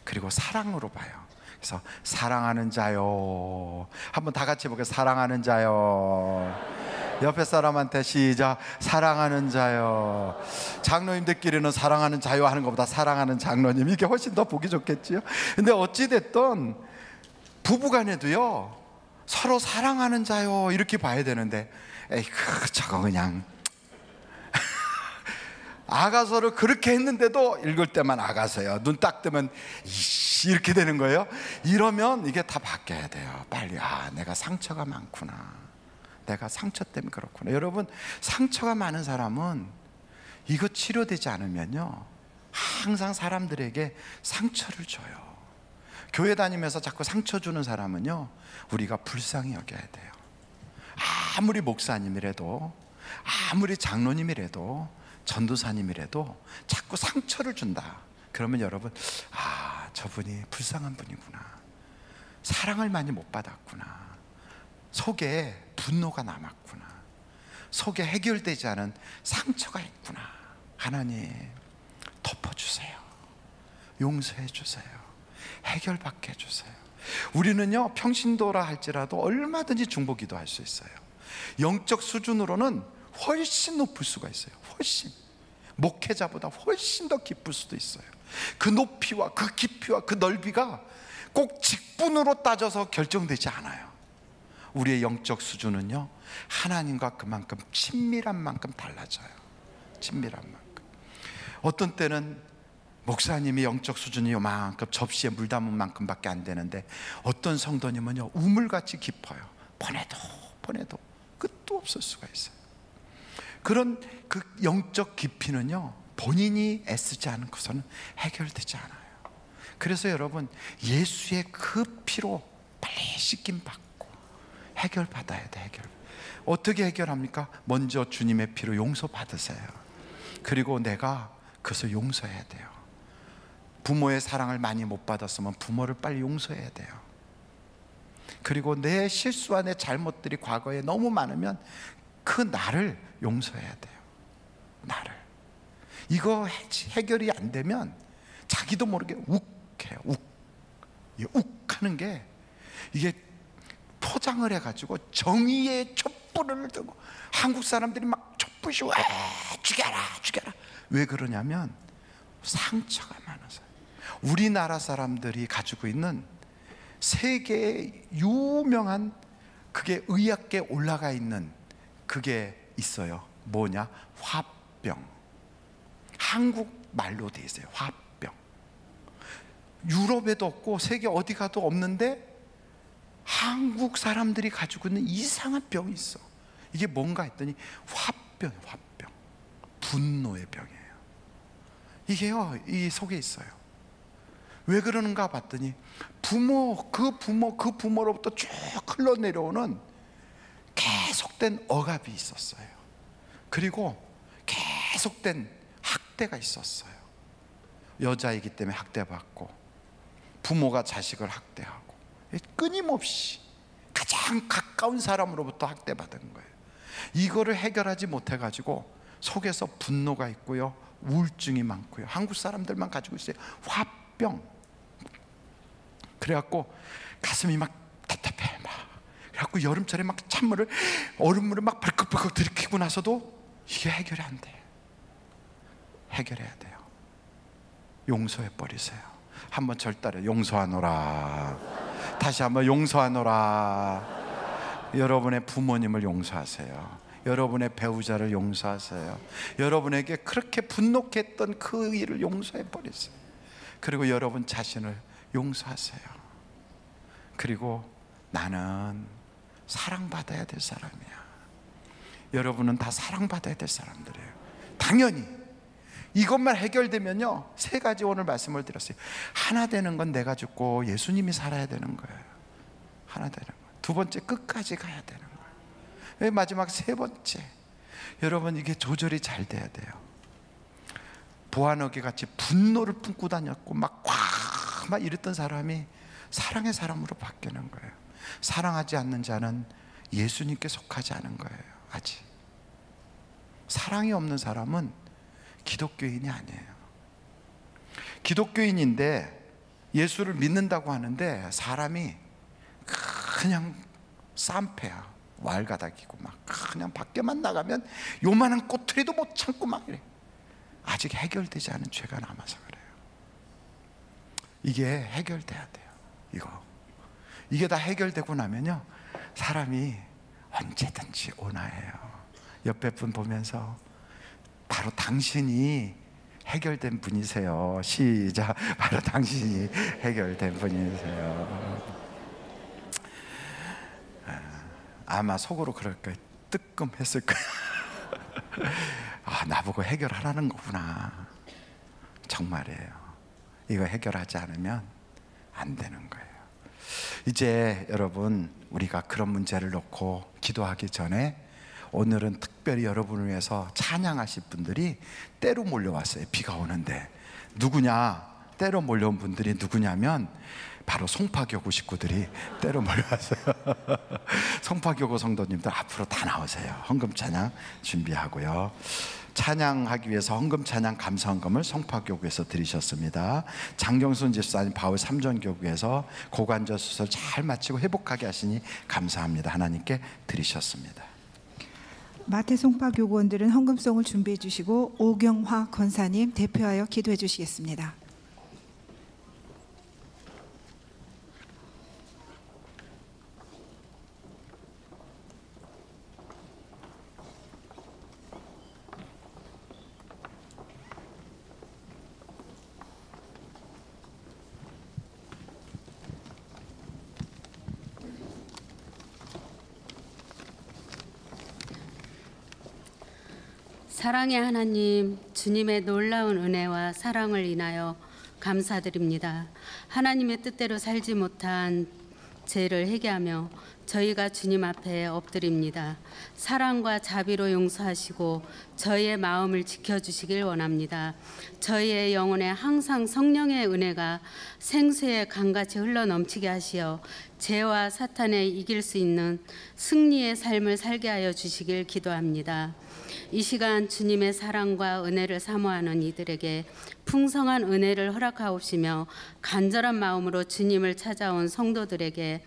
그리고 사랑으로 봐요. 그래서 사랑하는 자요. 한번 다 같이 해볼게요. 사랑하는 자요. 옆에 사람한테 시작. 사랑하는 자요. 장로님들끼리는 사랑하는 자요 하는 것보다 사랑하는 장로님, 이게 훨씬 더 보기 좋겠지요. 근데 어찌됐든 부부간에도요 서로 사랑하는 자요 이렇게 봐야 되는데 에이 저거 그냥 아가서를 그렇게 했는데도 읽을 때만 아가서요. 눈 딱 뜨면 이씨 이렇게 되는 거예요. 이러면 이게 다 바뀌어야 돼요. 빨리. 내가 상처가 많구나. 내가 상처 때문에 그렇구나. 여러분 상처가 많은 사람은 이거 치료되지 않으면요 항상 사람들에게 상처를 줘요. 교회 다니면서 자꾸 상처 주는 사람은요 우리가 불쌍히 여겨야 돼요. 아무리 목사님이라도 아무리 장로님이라도 전도사님이라도 자꾸 상처를 준다. 그러면 여러분, 아, 저분이 불쌍한 분이구나. 사랑을 많이 못 받았구나. 속에 분노가 남았구나. 속에 해결되지 않은 상처가 있구나. 하나님, 덮어주세요. 용서해 주세요. 해결받게 해주세요. 우리는요, 평신도라 할지라도 얼마든지 중보기도 할 수 있어요. 영적 수준으로는 훨씬 높을 수가 있어요. 훨씬. 목회자보다 훨씬 더 깊을 수도 있어요. 그 높이와 그 깊이와 그 넓이가 꼭 직분으로 따져서 결정되지 않아요. 우리의 영적 수준은요, 하나님과 그만큼 친밀한 만큼 달라져요. 친밀한 만큼. 어떤 때는 목사님이 영적 수준이 요만큼 접시에 물 담은 만큼밖에 안 되는데, 어떤 성도님은요 우물같이 깊어요. 보내도 끝도 없을 수가 있어요. 그런 그 영적 깊이는요, 본인이 애쓰지 않고서는 해결되지 않아요. 그래서 여러분, 예수의 그 피로 빨리 씻김 받고 해결받아야 돼. 해결. 어떻게 해결합니까? 먼저 주님의 피로 용서 받으세요. 그리고 내가 그것을 용서해야 돼요. 부모의 사랑을 많이 못 받았으면 부모를 빨리 용서해야 돼요. 그리고 내 실수와 내 잘못들이 과거에 너무 많으면 그 나를 용서해야 돼요. 나를. 이거 해결이 안 되면 자기도 모르게 욱해요. 욱 하는 게, 이게 포장을 해가지고 정의의 촛불을 들고 한국 사람들이 막 촛불쇼 죽여라. 왜 그러냐면 상처가 많아서. 우리나라 사람들이 가지고 있는 세계의 유명한, 그게 의학계에 올라가 있는 그게 있어요. 뭐냐? 화병. 한국 말로 돼 있어요. 화병. 유럽에도 없고 세계 어디 가도 없는데 한국 사람들이 가지고 있는 이상한 병이 있어. 이게 뭔가 했더니 화병. 분노의 병이에요. 이게요, 이 속에 있어요. 왜 그러는가 봤더니 그 부모로부터 쭉 흘러내려오는 계속된 억압이 있었어요. 그리고 계속된 학대가 있었어요. 여자이기 때문에 학대받고, 부모가 자식을 학대하고, 끊임없이 가장 가까운 사람으로부터 학대받은 거예요. 이거를 해결하지 못해가지고 속에서 분노가 있고요, 우울증이 많고요. 한국 사람들만 가지고 있어요. 화병. 그래갖고 가슴이 막 답답해. 그래갖고 여름철에 막 얼음물을 막 벌컥벌컥 들이키고 나서도 이게 해결이 안 돼. 해결해야 돼요. 용서해 버리세요. 한번 절 따라 용서하노라. 다시 한번 용서하노라. 여러분의 부모님을 용서하세요. 여러분의 배우자를 용서하세요. 여러분에게 그렇게 분노케 했던 그 일을 용서해 버리세요. 그리고 여러분 자신을 용서하세요. 그리고 나는 사랑받아야 될 사람이야. 여러분은 다 사랑받아야 될 사람들이에요. 당연히 이것만 해결되면요, 세 가지 오늘 말씀을 드렸어요. 하나 되는 건 내가 죽고 예수님이 살아야 되는 거예요. 하나 되는 거. 두 번째, 끝까지 가야 되는 거예요. 마지막 세 번째, 여러분 이게 조절이 잘 돼야 돼요. 보아너기 같이 분노를 품고 다녔고 막 이랬던 사람이 사랑의 사람으로 바뀌는 거예요. 사랑하지 않는 자는 예수님께 속하지 않은 거예요. 아직 사랑이 없는 사람은 기독교인이 아니에요. 기독교인인데 예수를 믿는다고 하는데 사람이 그냥 쌈패야. 왈가닥이고 막 그냥 밖에만 나가면 요만한 꼬투리도 못 참고 막 이래. 아직 해결되지 않은 죄가 남아서 그래요. 이게 해결돼야 돼요. 이게 다 해결되고 나면요, 사람이 언제든지 온화해요. 옆에 분 보면서 바로 당신이 해결된 분이세요. 시작. 바로 당신이 해결된 분이세요. 아마 속으로 그럴 거예요. 뜨끔했을 거예요. 아, 나보고 해결하라는 거구나. 정말이에요. 이거 해결하지 않으면 안 되는 거예요. 이제 여러분, 우리가 그런 문제를 놓고 기도하기 전에 오늘은 특별히 여러분을 위해서 찬양하실 분들이 때로 몰려왔어요. 비가 오는데. 누구냐? 때로 몰려온 분들이 누구냐면 바로 송파교구 식구들이 때로 몰려왔어요. 송파교구 성도님들 앞으로 다 나오세요. 헌금 찬양 준비하고요. 찬양하기 위해서 헌금 찬양 감사 헌금을 송파교구에서 드리셨습니다. 장경순 집사님 바울 삼전교구에서 고관절 수술 잘 마치고 회복하게 하시니 감사합니다. 하나님께 드리셨습니다. 마태 송파 교구원들은 헌금송을 준비해 주시고 오경화 권사님 대표하여 기도해 주시겠습니다. 사랑의 하나님, 주님의 놀라운 은혜와 사랑을 인하여 감사드립니다. 하나님의 뜻대로 살지 못한 죄를 회개하며 저희가 주님 앞에 엎드립니다. 사랑과 자비로 용서하시고 저희의 마음을 지켜주시길 원합니다. 저희의 영혼에 항상 성령의 은혜가 생수의 강같이 흘러넘치게 하시어 죄와 사탄에 이길 수 있는 승리의 삶을 살게 하여 주시길 기도합니다. 이 시간 주님의 사랑과 은혜를 사모하는 이들에게 풍성한 은혜를 허락하옵시며 간절한 마음으로 주님을 찾아온 성도들에게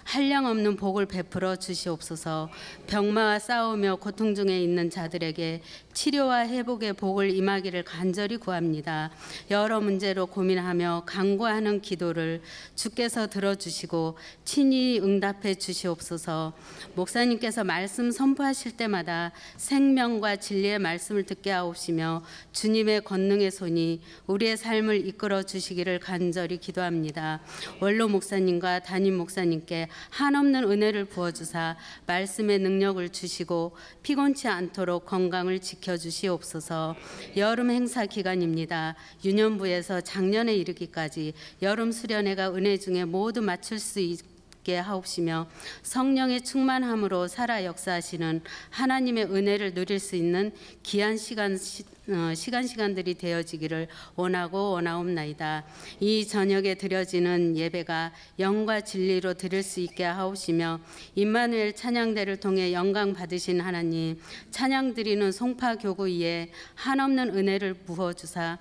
한량없는 복을 베풀어 주시옵소서. 병마와 싸우며 고통 중에 있는 자들에게 치료와 회복의 복을 임하기를 간절히 구합니다. 여러 문제로 고민하며 간구하는 기도를 주께서 들어주시고 친히 응답해 주시옵소서. 목사님께서 말씀 선포하실 때마다 생명과 진리의 말씀을 듣게 하옵시며 주님의 권능의 손이 우리의 삶을 이끌어 주시기를 간절히 기도합니다. 원로 목사님과 담임 목사님께 한없는 은혜를 부어주사 말씀의 능력을 주시고 피곤치 않도록 건강을 지켜주시옵소서. 여름 행사 기간입니다. 유년부에서 작년에 이르기까지 여름 수련회가 은혜 중에 모두 마칠 수 있게 하옵시며 성령의 충만함으로 살아 역사하시는 하나님의 은혜를 누릴 수 있는 귀한 시간들이 되어지기를 원하옵나이다. 이 저녁에 드려지는 예배가 영과 진리로 드릴 수 있게 하옵시며 임마누엘 찬양대를 통해 영광 받으신 하나님, 찬양 드리는 송파 교구 위에 한없는 은혜를 부어주사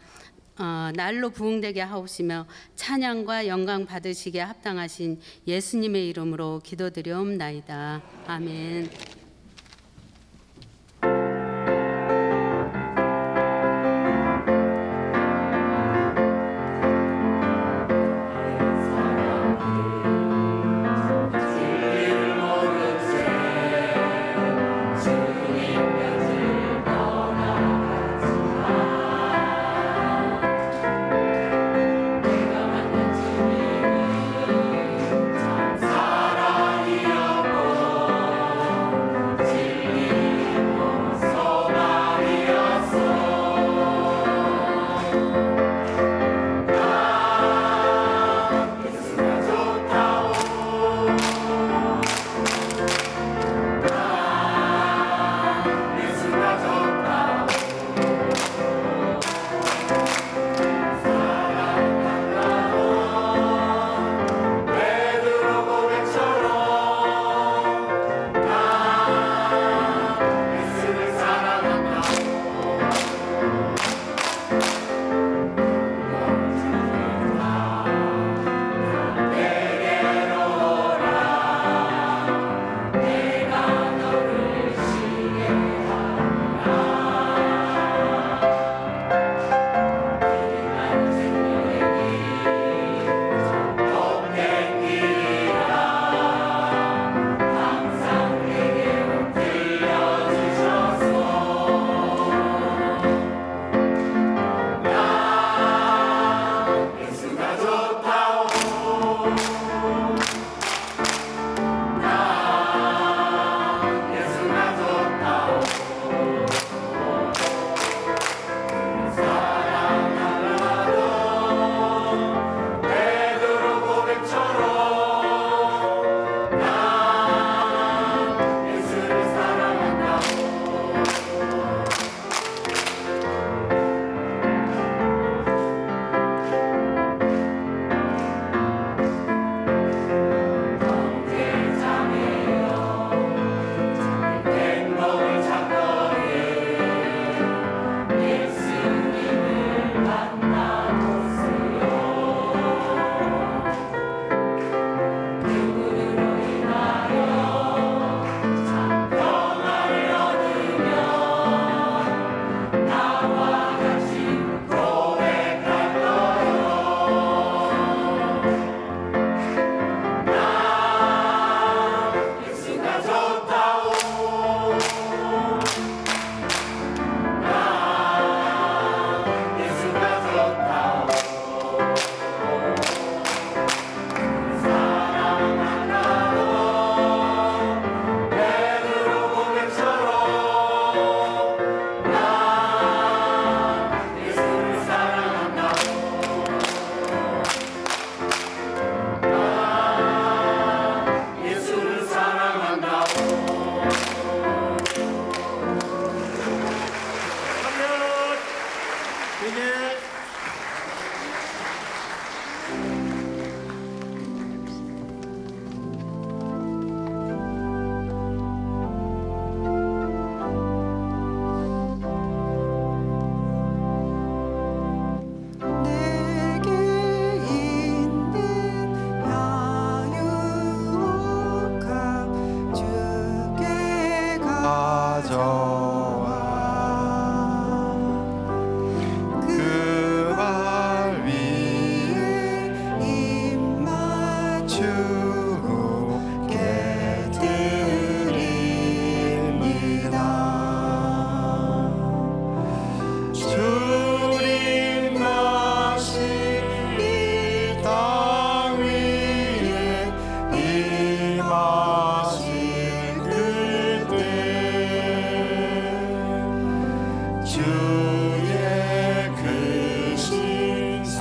날로 부흥되게 하옵시며 찬양과 영광 받으시기에 합당하신 예수님의 이름으로 기도드리옵나이다. 아멘. 사랑이었고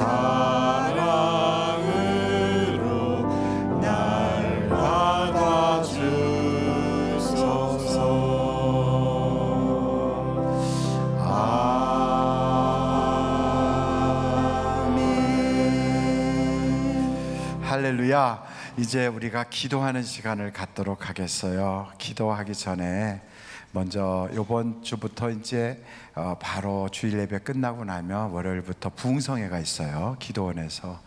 사랑으로 날 받아주소서. 아멘. 할렐루야. 이제 우리가 기도하는 시간을 갖도록 하겠어요. 기도하기 전에 먼저 이번 주부터 이제 바로 주일 예배 끝나고 나면 월요일부터 부흥성회가 있어요. 기도원에서.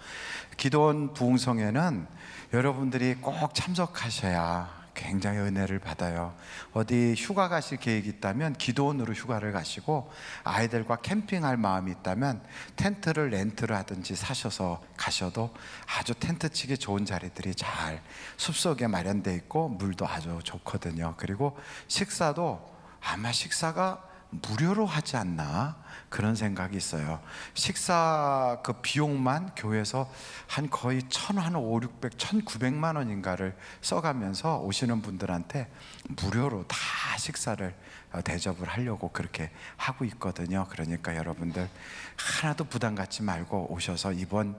기도원 부흥성회는 여러분들이 꼭 참석하셔야 굉장히 은혜를 받아요. 어디 휴가 가실 계획이 있다면 기도원으로 휴가를 가시고, 아이들과 캠핑할 마음이 있다면 텐트를 렌트를 하든지 사셔서 가셔도 아주 텐트 치기 좋은 자리들이 잘 숲속에 마련되어 있고 물도 아주 좋거든요. 그리고 식사도 아마 식사가 무료로 하지 않나 그런 생각이 있어요. 식사 그 비용만 교회에서 한 거의 1,500, 1,900만 원인가를 써가면서 오시는 분들한테 무료로 다 식사를 대접을 하려고 그렇게 하고 있거든요. 그러니까 여러분들 하나도 부담 갖지 말고 오셔서 이번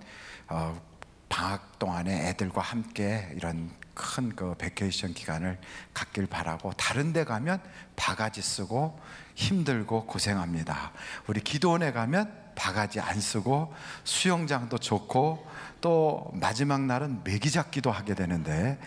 방학 동안에 애들과 함께 이런 큰 그 베케이션 기간을 갖길 바라고, 다른 데 가면 바가지 쓰고 힘들고 고생합니다. 우리 기도원에 가면 바가지 안 쓰고 수영장도 좋고 또 마지막 날은 메기잡기도 하게 되는데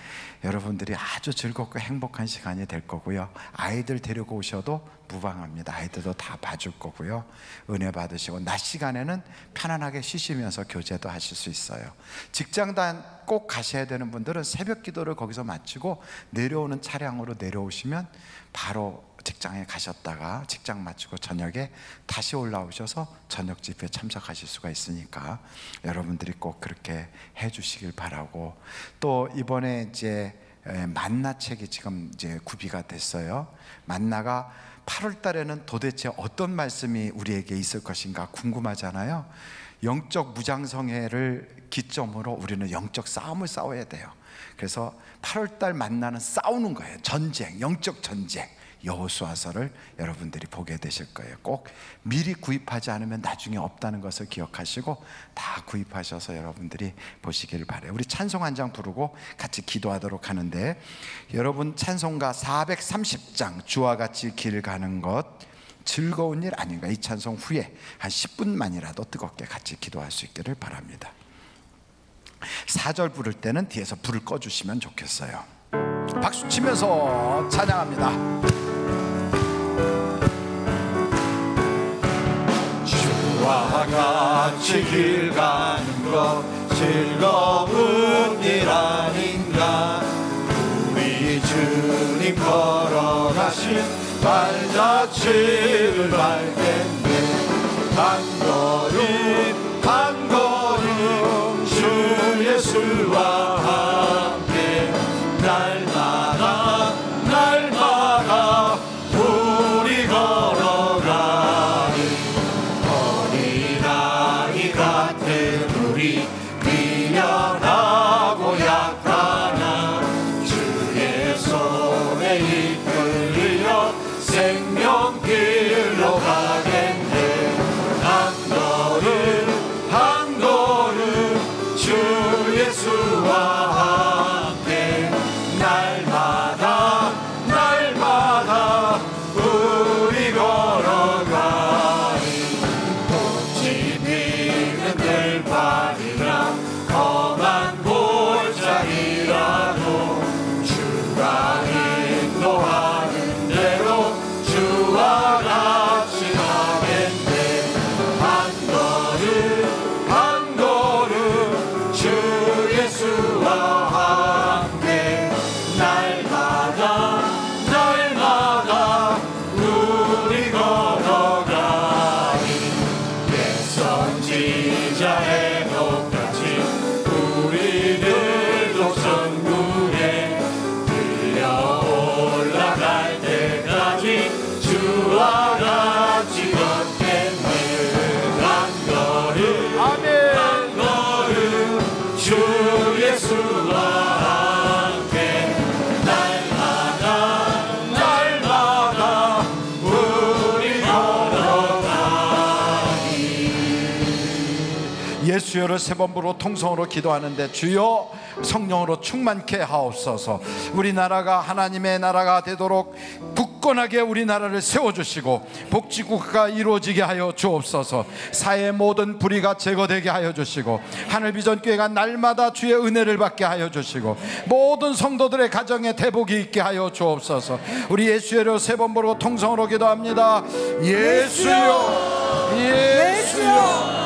여러분들이 아주 즐겁고 행복한 시간이 될 거고요. 아이들 데리고 오셔도 무방합니다. 아이들도 다 봐줄 거고요. 은혜 받으시고 낮 시간에는 편안하게 쉬시면서 교제도 하실 수 있어요. 직장단 꼭 가셔야 되는 분들은 새벽 기도를 거기서 마치고 내려오는 차량으로 내려오시면 바로 직장에 가셨다가 직장 마치고 저녁에 다시 올라오셔서 저녁 집회에 참석하실 수가 있으니까 여러분들이 꼭 그렇게 해주시길 바라고, 또 이번에 이제 만나책이 지금 이제 구비가 됐어요. 만나가 8월 달에는 도대체 어떤 말씀이 우리에게 있을 것인가 궁금하잖아요. 영적 무장성회를 기점으로 우리는 영적 싸움을 싸워야 돼요. 그래서 8월 달 만나는 싸우는 거예요. 전쟁, 영적 전쟁. 여호수아서를 여러분들이 보게 되실 거예요. 꼭 미리 구입하지 않으면 나중에 없다는 것을 기억하시고 다 구입하셔서 여러분들이 보시길 바라요. 우리 찬송 한 장 부르고 같이 기도하도록 하는데, 여러분 찬송가 430장 주와 같이 길 가는 것 즐거운 일 아닌가, 이 찬송 후에 한 10분만이라도 뜨겁게 같이 기도할 수 있기를 바랍니다. 4절 부를 때는 뒤에서 불을 꺼주시면 좋겠어요. 박수 치면서 찬양합니다. 주와 같이 길 가는 것 즐거운 일 아닌가. 우리 주님 걸어가신 발자취를 밟겠네. 한 걸음 한 걸음 주 예수와 함께 날마다 날마다 우리 걸어가는 어린아이 같은 우리 미련하고 약하나 주의 손에 이끌려 생명길로 가겠네. 한 걸음 한 걸음 주 예수와 함께 날마다 날마다 우리 걸어가니 꽃이 피는 들판이라 험한 예수여를 3번 부르고 통성으로 기도하는데 주여 성령으로 충만케 하옵소서. 우리나라가 하나님의 나라가 되도록 굳건하게 우리나라를 세워주시고 복지국가가 이루어지게 하여 주옵소서. 사회의 모든 불의가 제거되게 하여 주시고 하늘비전교회가 날마다 주의 은혜를 받게 하여 주시고 모든 성도들의 가정에 대복이 있게 하여 주옵소서. 우리 예수여로 3번 부르고 통성으로 기도합니다. 예수여, 예수여,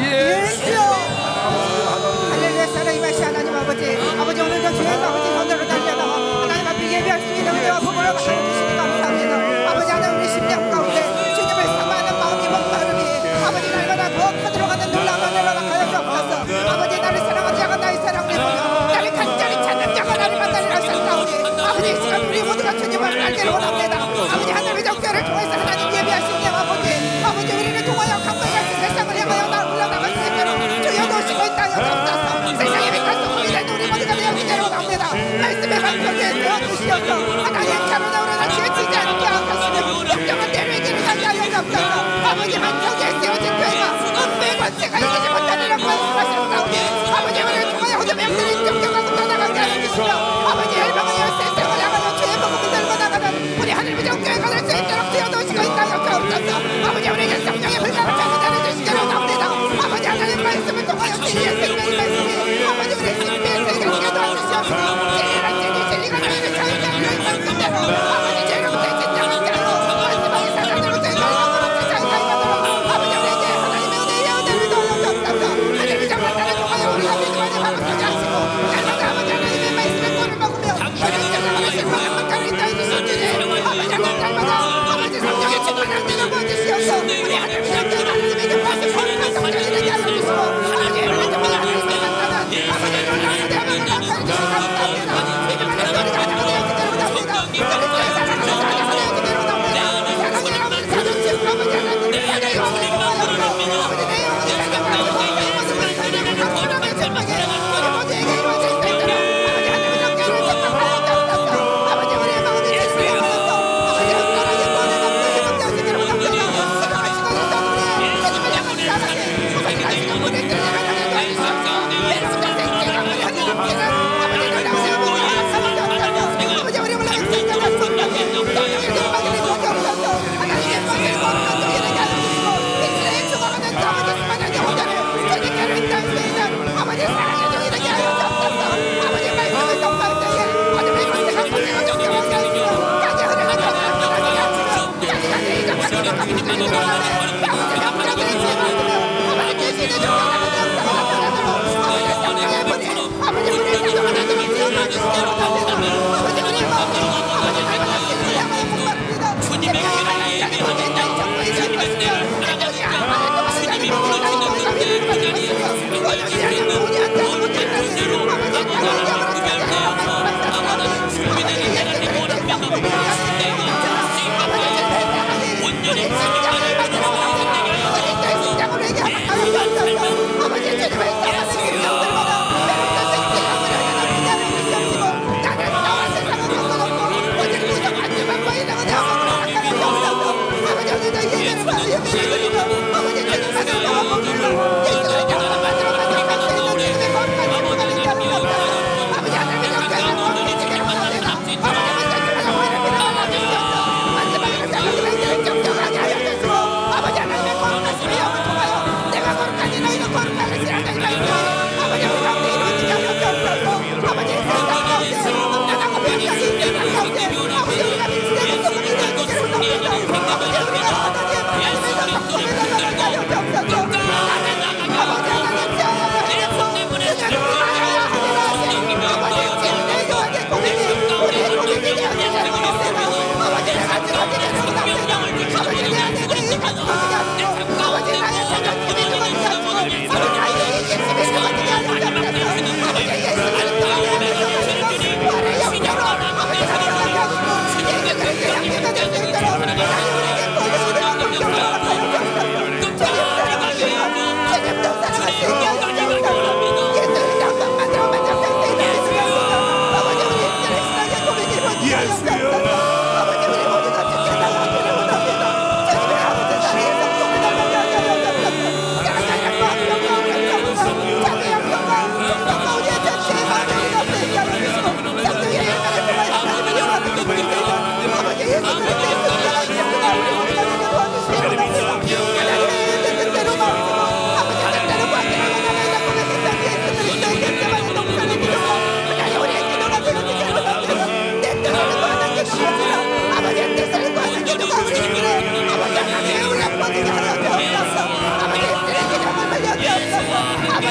예수여. 할렐루야. 사랑이 마시 하나님 아버지, 아버지 오늘도 주의 아버지 손으로 달려나 하나님 앞에 예배할 수 있는 은혜와 복을 허락해 주시니 감사합니다. 아버지 하나님 우리 심령 가운데 주님을 사모하는 마음이 목마름이 아버지 날마다 더 커들어가는 놀라운 은혜를 허락하여 주옵소서. 아버지 나를 사랑하지 않은 나의 사랑을 보며 나를 간절히 찾는 자가 나를 만나리라 하셨사오니 아버지 이 시간 우리 모두가 주님을 알기를 원합니다. 아버지 하늘의 정교를 통해서 하나님 예배하시니 아버지 우리를 통하여 강물같이 세상을 향하여 날 올라나갈 수 있도록 주여 도우시고 있다 하옵소서. 세상의 빛과 소금이 된 우리 모두가 되어지기를 원합니다. 말씀의 반석에 되어주시옵소서. 하나님 가로나 우러나 지어지지 않게 하옵소서. 역정한 대를 기르게 하여 주옵소서. 아버지 반석에 세워진 교회가 은혜의 권세가 이기지 못하리라고 말씀하셨사오니 아버지 우리를 통하여 모든 명들이 정정하고 떠나가게 하여 주시며 아버지 열방의 세상을 향하여 주의 복음을 들고 나가는 우리 하늘비전 교회가 될 수 있도록 되어주시고 있다 하옵소서. 아버지 우리에게 성령의 불가를 전달해 주시기를 원합니다. 아버지 하나님 말씀을 통하여 진리의 생명의 말씀이 아버지 우리 신비의 세계를 도와주시옵소서. 진리란 진리가 너희를 자유케 하는 말씀대로 아버지 죄로부터 진정한 자로 말씀하기 사단으로부터 인간으로부터 자유하도록 아버지 우리에게 하나님의 은혜의 은혜를 도와주옵소서. 하늘비전 만나를 통하여 우리가 믿음만을 바로서게 하시고 날마다 아버지 하나님의 말씀을 꼴을 먹으며 우리를 전하는 실망 행복감을 인도해 주시옵소서. 아버지 하나님 날마다 아버지 성령의 충만한 은혜를 부어주시옵소서. 우리 하늘비전 교회 하나님의 기뻐하신 거룩한 성령이 되게 하여 주시고 아버지 우리를 통하여 하나님의 만나는 아버지 놀라운 대함을 허락하여 주시기 감사합니다. 믿음만의 소리가 하나가 되어지기를 원합니다. 그리스도의 사랑하는 자녀가 되어지기를 원합니다. 사랑의 여러분 사도시고 아버지 하나님 나의 영혼을 통하여서 아버지 내 영혼이 생각하고 내 모습을 살리고 강건함의 절망에 우리 모두에게 이루어질 수 있도록 아버지 하나님의 정결을 생각하여 주옵소서. 아버지 우리의 마음이 예수를 향하여서 아버지 한가하게 구원의 남도 회복되어지기를 원합니다. 생각하시고 있던 우리의 예수를 향한 사랑에 아버지 가시는 분들을 하나님 도와주시옵소서. 여러분들 생생한 분이 하나님 앞에는 아버지 놀라운 행복을 허락하여 주옵소서. 아버지 우리 올라간 생각을 성령에 성령의 능력을 주옵소서. 하나님의 것을 거룩한 우리에게 하여 주시고 이스라엘 죽어가는 아버지 수많은 영혼들을 주님께로 인도할 수 있는 아버지 사랑의 종이 되게 하여 주옵소서. 아버지 말씀을 선포할 때에 어둠의 권세가 권세가 존경하게 하시고 가게 흐르는 전화를 하게 하시고 자기가 내 이적하기를 감사드리는 원하네 아버지 명령들의 지혜 받으며 아버지 계시는 존경하는 역사가 나타나도록 아버지 성령의 분이 아버지 우리의 생각을 하도록 지어주시기를 원합니다. 아버지 우리의 마음이 아버지 날마다 주님을 향하여 목마릅니다. 예배의 말씀자는 모든 나의 정보에 될 것이며 내정이 아무만을 동하는 자는 모든 나의 정답이 될 것이며 모든 자는 모든 한자는 못할 것이며 아버지 나의 영원한 존재를 말씀하셨사오니 아버지 예수를 명품을 하시며 아버지 세상에 우리 심장을 만들어 원합니다. 우리 내 심장을 회개하여 주옵소서. 아버지 주님을 사랑하는 심령들마다 매력과 생기가 무료하는 분야를 주시옵시고 나는 나와 세상을 바꿔놓고 모든 구속한 주만과 이상은 영광을 닦아내 주옵소서. 아버지 오늘도 예배를 받으며 예배를 드리며 아버지 주님만을 나와 먹으며 예수를 영광 만들어 가져가는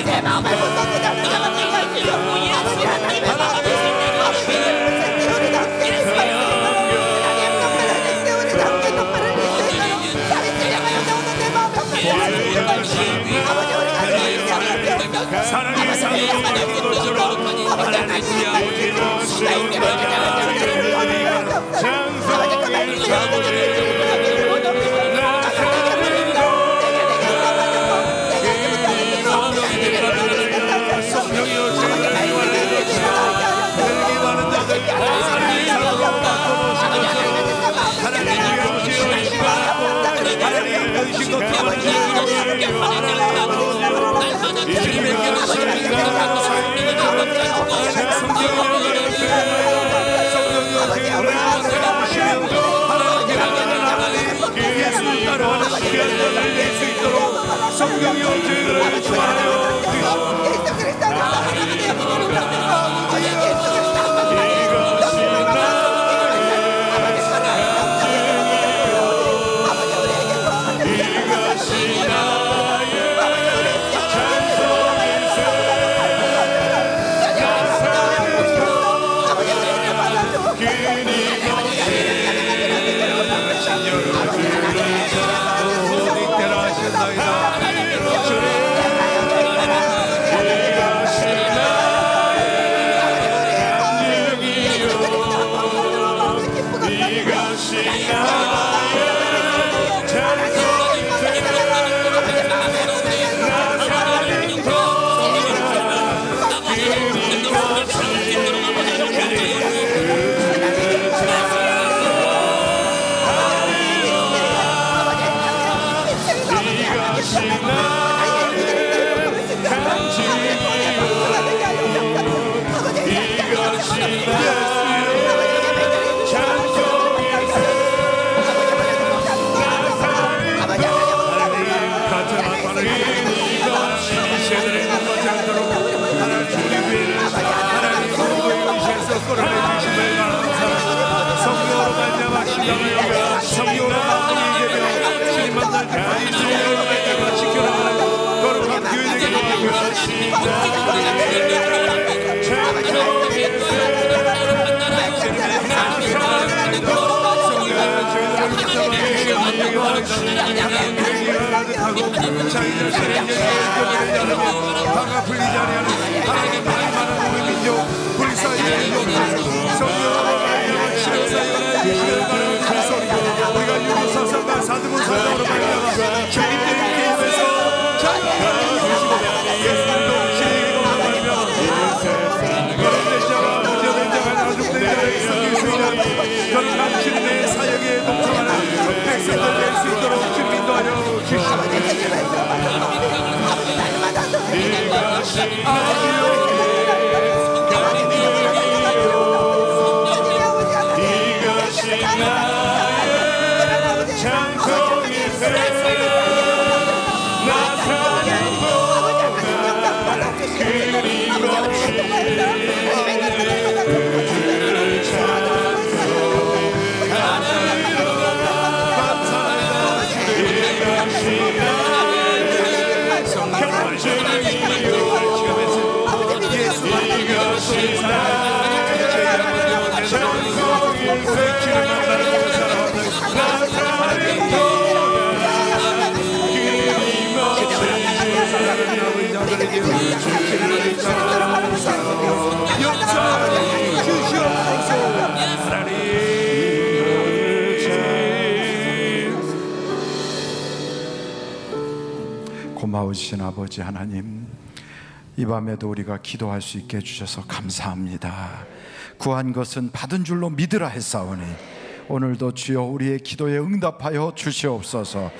내 마음을 붙잡고 나는 사랑의 사랑의 것처럼 하나님의 아버지는 장성의 사모님 성경의 죄를 주하여 성령으로 마음이 되며 주님 만날 때까지 성령으로 말미암아 지켜나가는 거룩한 교회 되게 자기들 세례를 화가 풀리지 아니하는 하나님 나라의 우리 민족 불사의 민족 성령으로 말미암아 치료사역을 하시는 우리가 유교사상과 사드문 사상으로 말미암아 주님들의 게임에서 자유하게 주시고 예수님도 진리로 말미암아 거룩된 자와 문제된 자가 나중된 자의 성경 수인하니 거룩한 주님의 사역에 동참하는 백성들 될 수 있도록 주님 인도하여 주시옵소서. 고마우신 아버지 하나님, 이 밤에도 우리가 기도할 수 있게 해주셔서 감사합니다. 구한 것은 받은 줄로 믿으라 했사오니 오늘도 주여 우리의 기도에 응답하여 주시옵소서.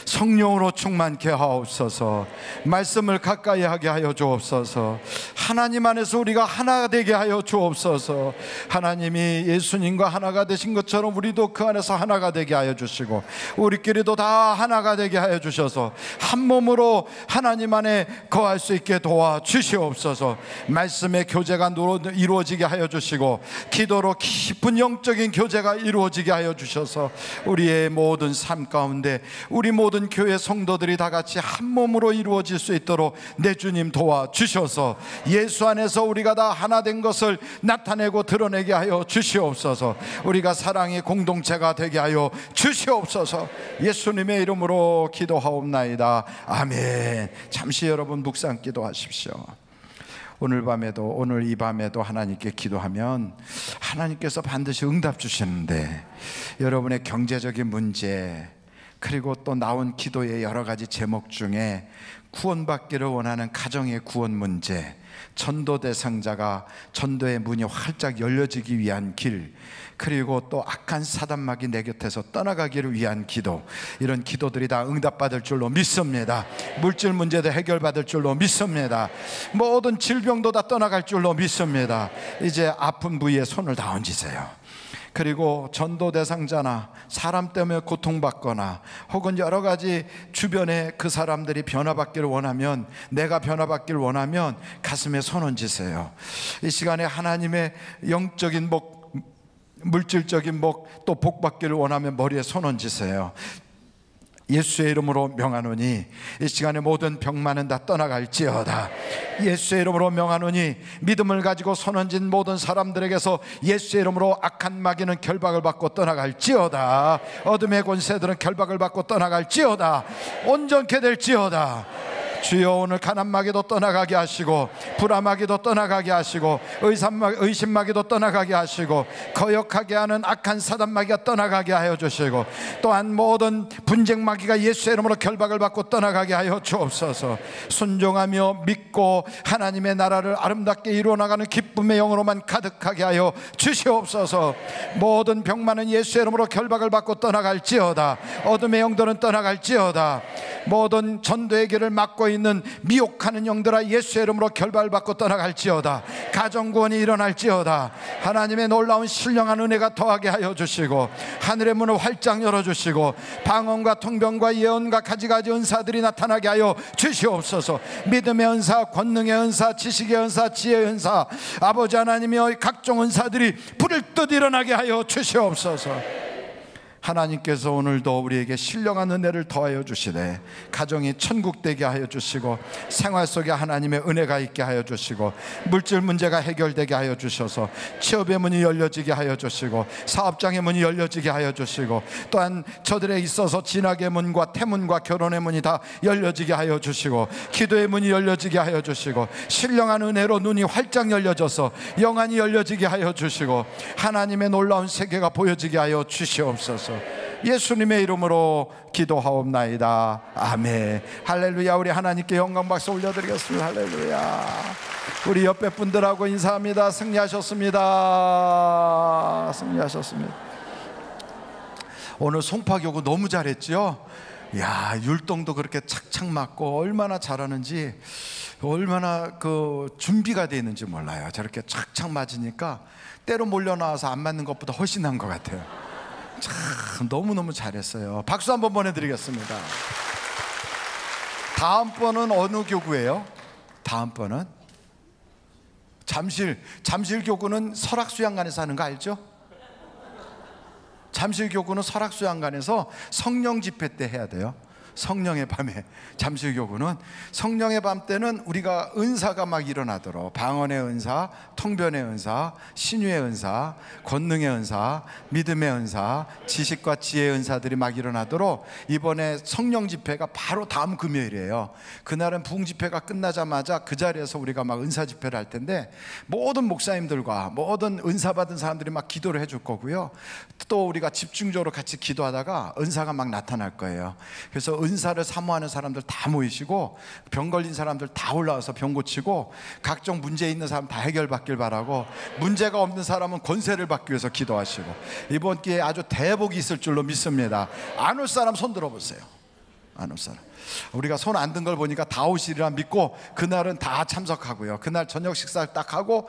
성령으로 충만케 하옵소서. 말씀을 가까이 하게 하여 주옵소서. 하나님 안에서 우리가 하나 되게 하여 주옵소서. 하나님이 예수님과 하나가 되신 것처럼 우리도 그 안에서 하나가 되게 하여 주시고 우리끼리도 다 하나가 되게 하여 주셔서 한 몸으로 하나님 안에 거할 수 있게 도와주시옵소서. 말씀의 교제가 이루어지게 하여 주시고 기도로 깊은 영적인 교제가 이루어지게 하여 주셔서 우리의 모든 삶 가운데 우리 모두 모든 교회 성도들이 다 같이 한 몸으로 이루어질 수 있도록 내 주님 도와주셔서 예수 안에서 우리가 다 하나 된 것을 나타내고 드러내게 하여 주시옵소서. 우리가 사랑의 공동체가 되게 하여 주시옵소서. 예수님의 이름으로 기도하옵나이다. 아멘. 잠시 여러분 묵상 기도하십시오. 오늘 밤에도, 오늘 이 밤에도 하나님께 기도하면 하나님께서 반드시 응답 주시는데, 여러분의 경제적인 문제, 그리고 또 나온 기도의 여러 가지 제목 중에 구원받기를 원하는 가정의 구원 문제, 전도 대상자가 전도의 문이 활짝 열려지기 위한 길, 그리고 또 악한 사단막이 내 곁에서 떠나가기를 위한 기도, 이런 기도들이 다 응답받을 줄로 믿습니다. 물질 문제도 해결받을 줄로 믿습니다. 모든 질병도 다 떠나갈 줄로 믿습니다. 이제 아픈 부위에 손을 다 얹으세요. 그리고 전도 대상자나 사람 때문에 고통받거나 혹은 여러 가지 주변에 그 사람들이 변화받기를 원하면, 내가 변화받기를 원하면 가슴에 손 얹으세요. 이 시간에 하나님의 영적인 복, 물질적인 복, 또 복받기를 원하면 머리에 손 얹으세요. 예수의 이름으로 명하노니 이 시간에 모든 병만은 다 떠나갈지어다. 예수의 이름으로 명하노니 믿음을 가지고 손 얹은 모든 사람들에게서 예수의 이름으로 악한 마귀는 결박을 받고 떠나갈지어다. 어둠의 권세들은 결박을 받고 떠나갈지어다. 온전케 될지어다. 주여, 오늘 가난마귀도 떠나가게 하시고, 불안마귀도 떠나가게 하시고, 의심마귀도 떠나가게 하시고, 거역하게 하는 악한 사단마귀가 떠나가게 하여 주시고, 또한 모든 분쟁마귀가 예수의 이름으로 결박을 받고 떠나가게 하여 주옵소서. 순종하며 믿고 하나님의 나라를 아름답게 이루어나가는 기쁨의 영으로만 가득하게 하여 주시옵소서. 모든 병만은 예수의 이름으로 결박을 받고 떠나갈지어다. 어둠의 영들은 떠나갈지어다. 모든 전도의 길을 막고 있는 미혹하는 영들아, 예수의 이름으로 결박을 받고 떠나갈지어다. 가정구원이 일어날지어다. 하나님의 놀라운 신령한 은혜가 더하게 하여 주시고, 하늘의 문을 활짝 열어주시고, 방언과 통변과 예언과 가지가지 은사들이 나타나게 하여 주시옵소서. 믿음의 은사, 권능의 은사, 지식의 은사, 지혜의 은사, 아버지 하나님의 각종 은사들이 불을 듯 일어나게 하여 주시옵소서. 하나님께서 오늘도 우리에게 신령한 은혜를 더하여 주시되, 가정이 천국 되게 하여 주시고, 생활 속에 하나님의 은혜가 있게 하여 주시고, 물질 문제가 해결되게 하여 주셔서 취업의 문이 열려지게 하여 주시고, 사업장의 문이 열려지게 하여 주시고, 또한 저들에 있어서 진학의 문과 태문과 결혼의 문이 다 열려지게 하여 주시고, 기도의 문이 열려지게 하여 주시고, 신령한 은혜로 눈이 활짝 열려져서 영안이 열려지게 하여 주시고, 하나님의 놀라운 세계가 보여지게 하여 주시옵소서. 예수님의 이름으로 기도하옵나이다. 아멘. 할렐루야. 우리 하나님께 영광 박수 올려드리겠습니다. 할렐루야. 우리 옆에 분들하고 인사합니다. 승리하셨습니다. 승리하셨습니다. 오늘 송파교구 너무 잘했죠? 야, 율동도 그렇게 착착 맞고 얼마나 잘하는지, 얼마나 그 준비가 되어 있는지 몰라요. 저렇게 착착 맞으니까 때로 몰려 나와서 안 맞는 것보다 훨씬 나은 것 같아요. 참 너무너무 잘했어요. 박수 한번 보내드리겠습니다. 다음번은 어느 교구예요? 다음번은 잠실교구는 설악수양관에서 하는 거 알죠? 잠실교구는 설악수양관에서 성령 집회 때 해야 돼요. 성령의 밤에. 잠실교구는 성령의 밤 때는 우리가 은사가 막 일어나도록, 방언의 은사, 통변의 은사, 신유의 은사, 권능의 은사, 믿음의 은사, 지식과 지혜의 은사들이 막 일어나도록 이번에 성령 집회가 바로 다음 금요일이에요. 그날은 부흥 집회가 끝나자마자 그 자리에서 우리가 막 은사 집회를 할 텐데, 모든 목사님들과 모든 은사 받은 사람들이 막 기도를 해줄 거고요. 또 우리가 집중적으로 같이 기도하다가 은사가 막 나타날 거예요. 그래서 은사를 사모하는 사람들 다 모이시고, 병 걸린 사람들 다 올라와서 병 고치고, 각종 문제 있는 사람 다 해결받길 바라고, 문제가 없는 사람은 권세를 받기 위해서 기도하시고, 이번 기회에 아주 대복이 있을 줄로 믿습니다. 안 올 사람 손 들어보세요. 안 올 사람. 우리가 손 안 든 걸 보니까 다 오시리라 믿고 그날은 다 참석하고요. 그날 저녁 식사를 딱 하고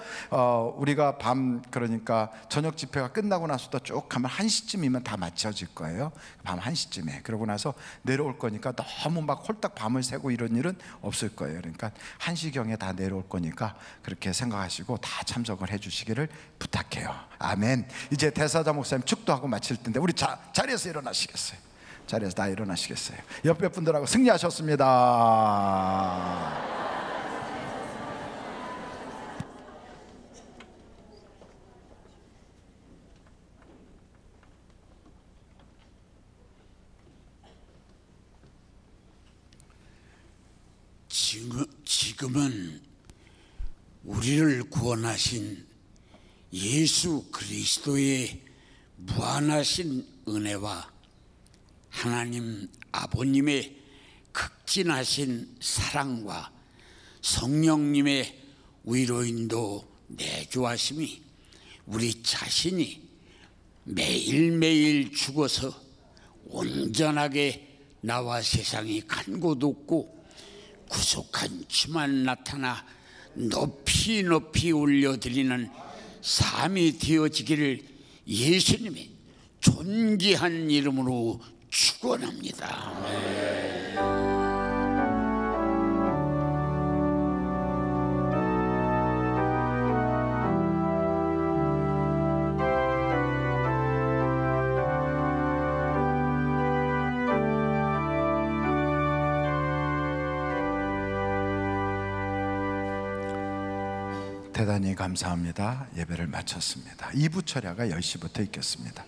우리가 밤, 그러니까 저녁 집회가 끝나고 나서도 쭉 하면 1시쯤이면 다 맞춰질 거예요. 밤 1시쯤에. 그러고 나서 내려올 거니까 너무 막 홀딱 밤을 새고 이런 일은 없을 거예요. 그러니까 1시경에 다 내려올 거니까 그렇게 생각하시고 다 참석을 해 주시기를 부탁해요. 아멘. 이제 대사자 목사님 축도하고 마칠 텐데 우리 자리에서 일어나시겠어요? 자리에서 다 일어나시겠어요? 옆에 분들하고 승리하셨습니다. 지금은 우리를 구원하신 예수 그리스도의 무한하신 은혜와 하나님 아버님의 극진하신 사랑과 성령님의 위로인도 내주하심이 우리 자신이 매일매일 죽어서 온전하게 나와 세상이 간 곳 없고 구속한 주만 나타나 높이 높이 올려드리는 삶이 되어지기를 예수님의 존귀한 이름으로 축원합니다. 대단히 감사합니다. 예배를 마쳤습니다. 2부 철야가 10시부터 있겠습니다.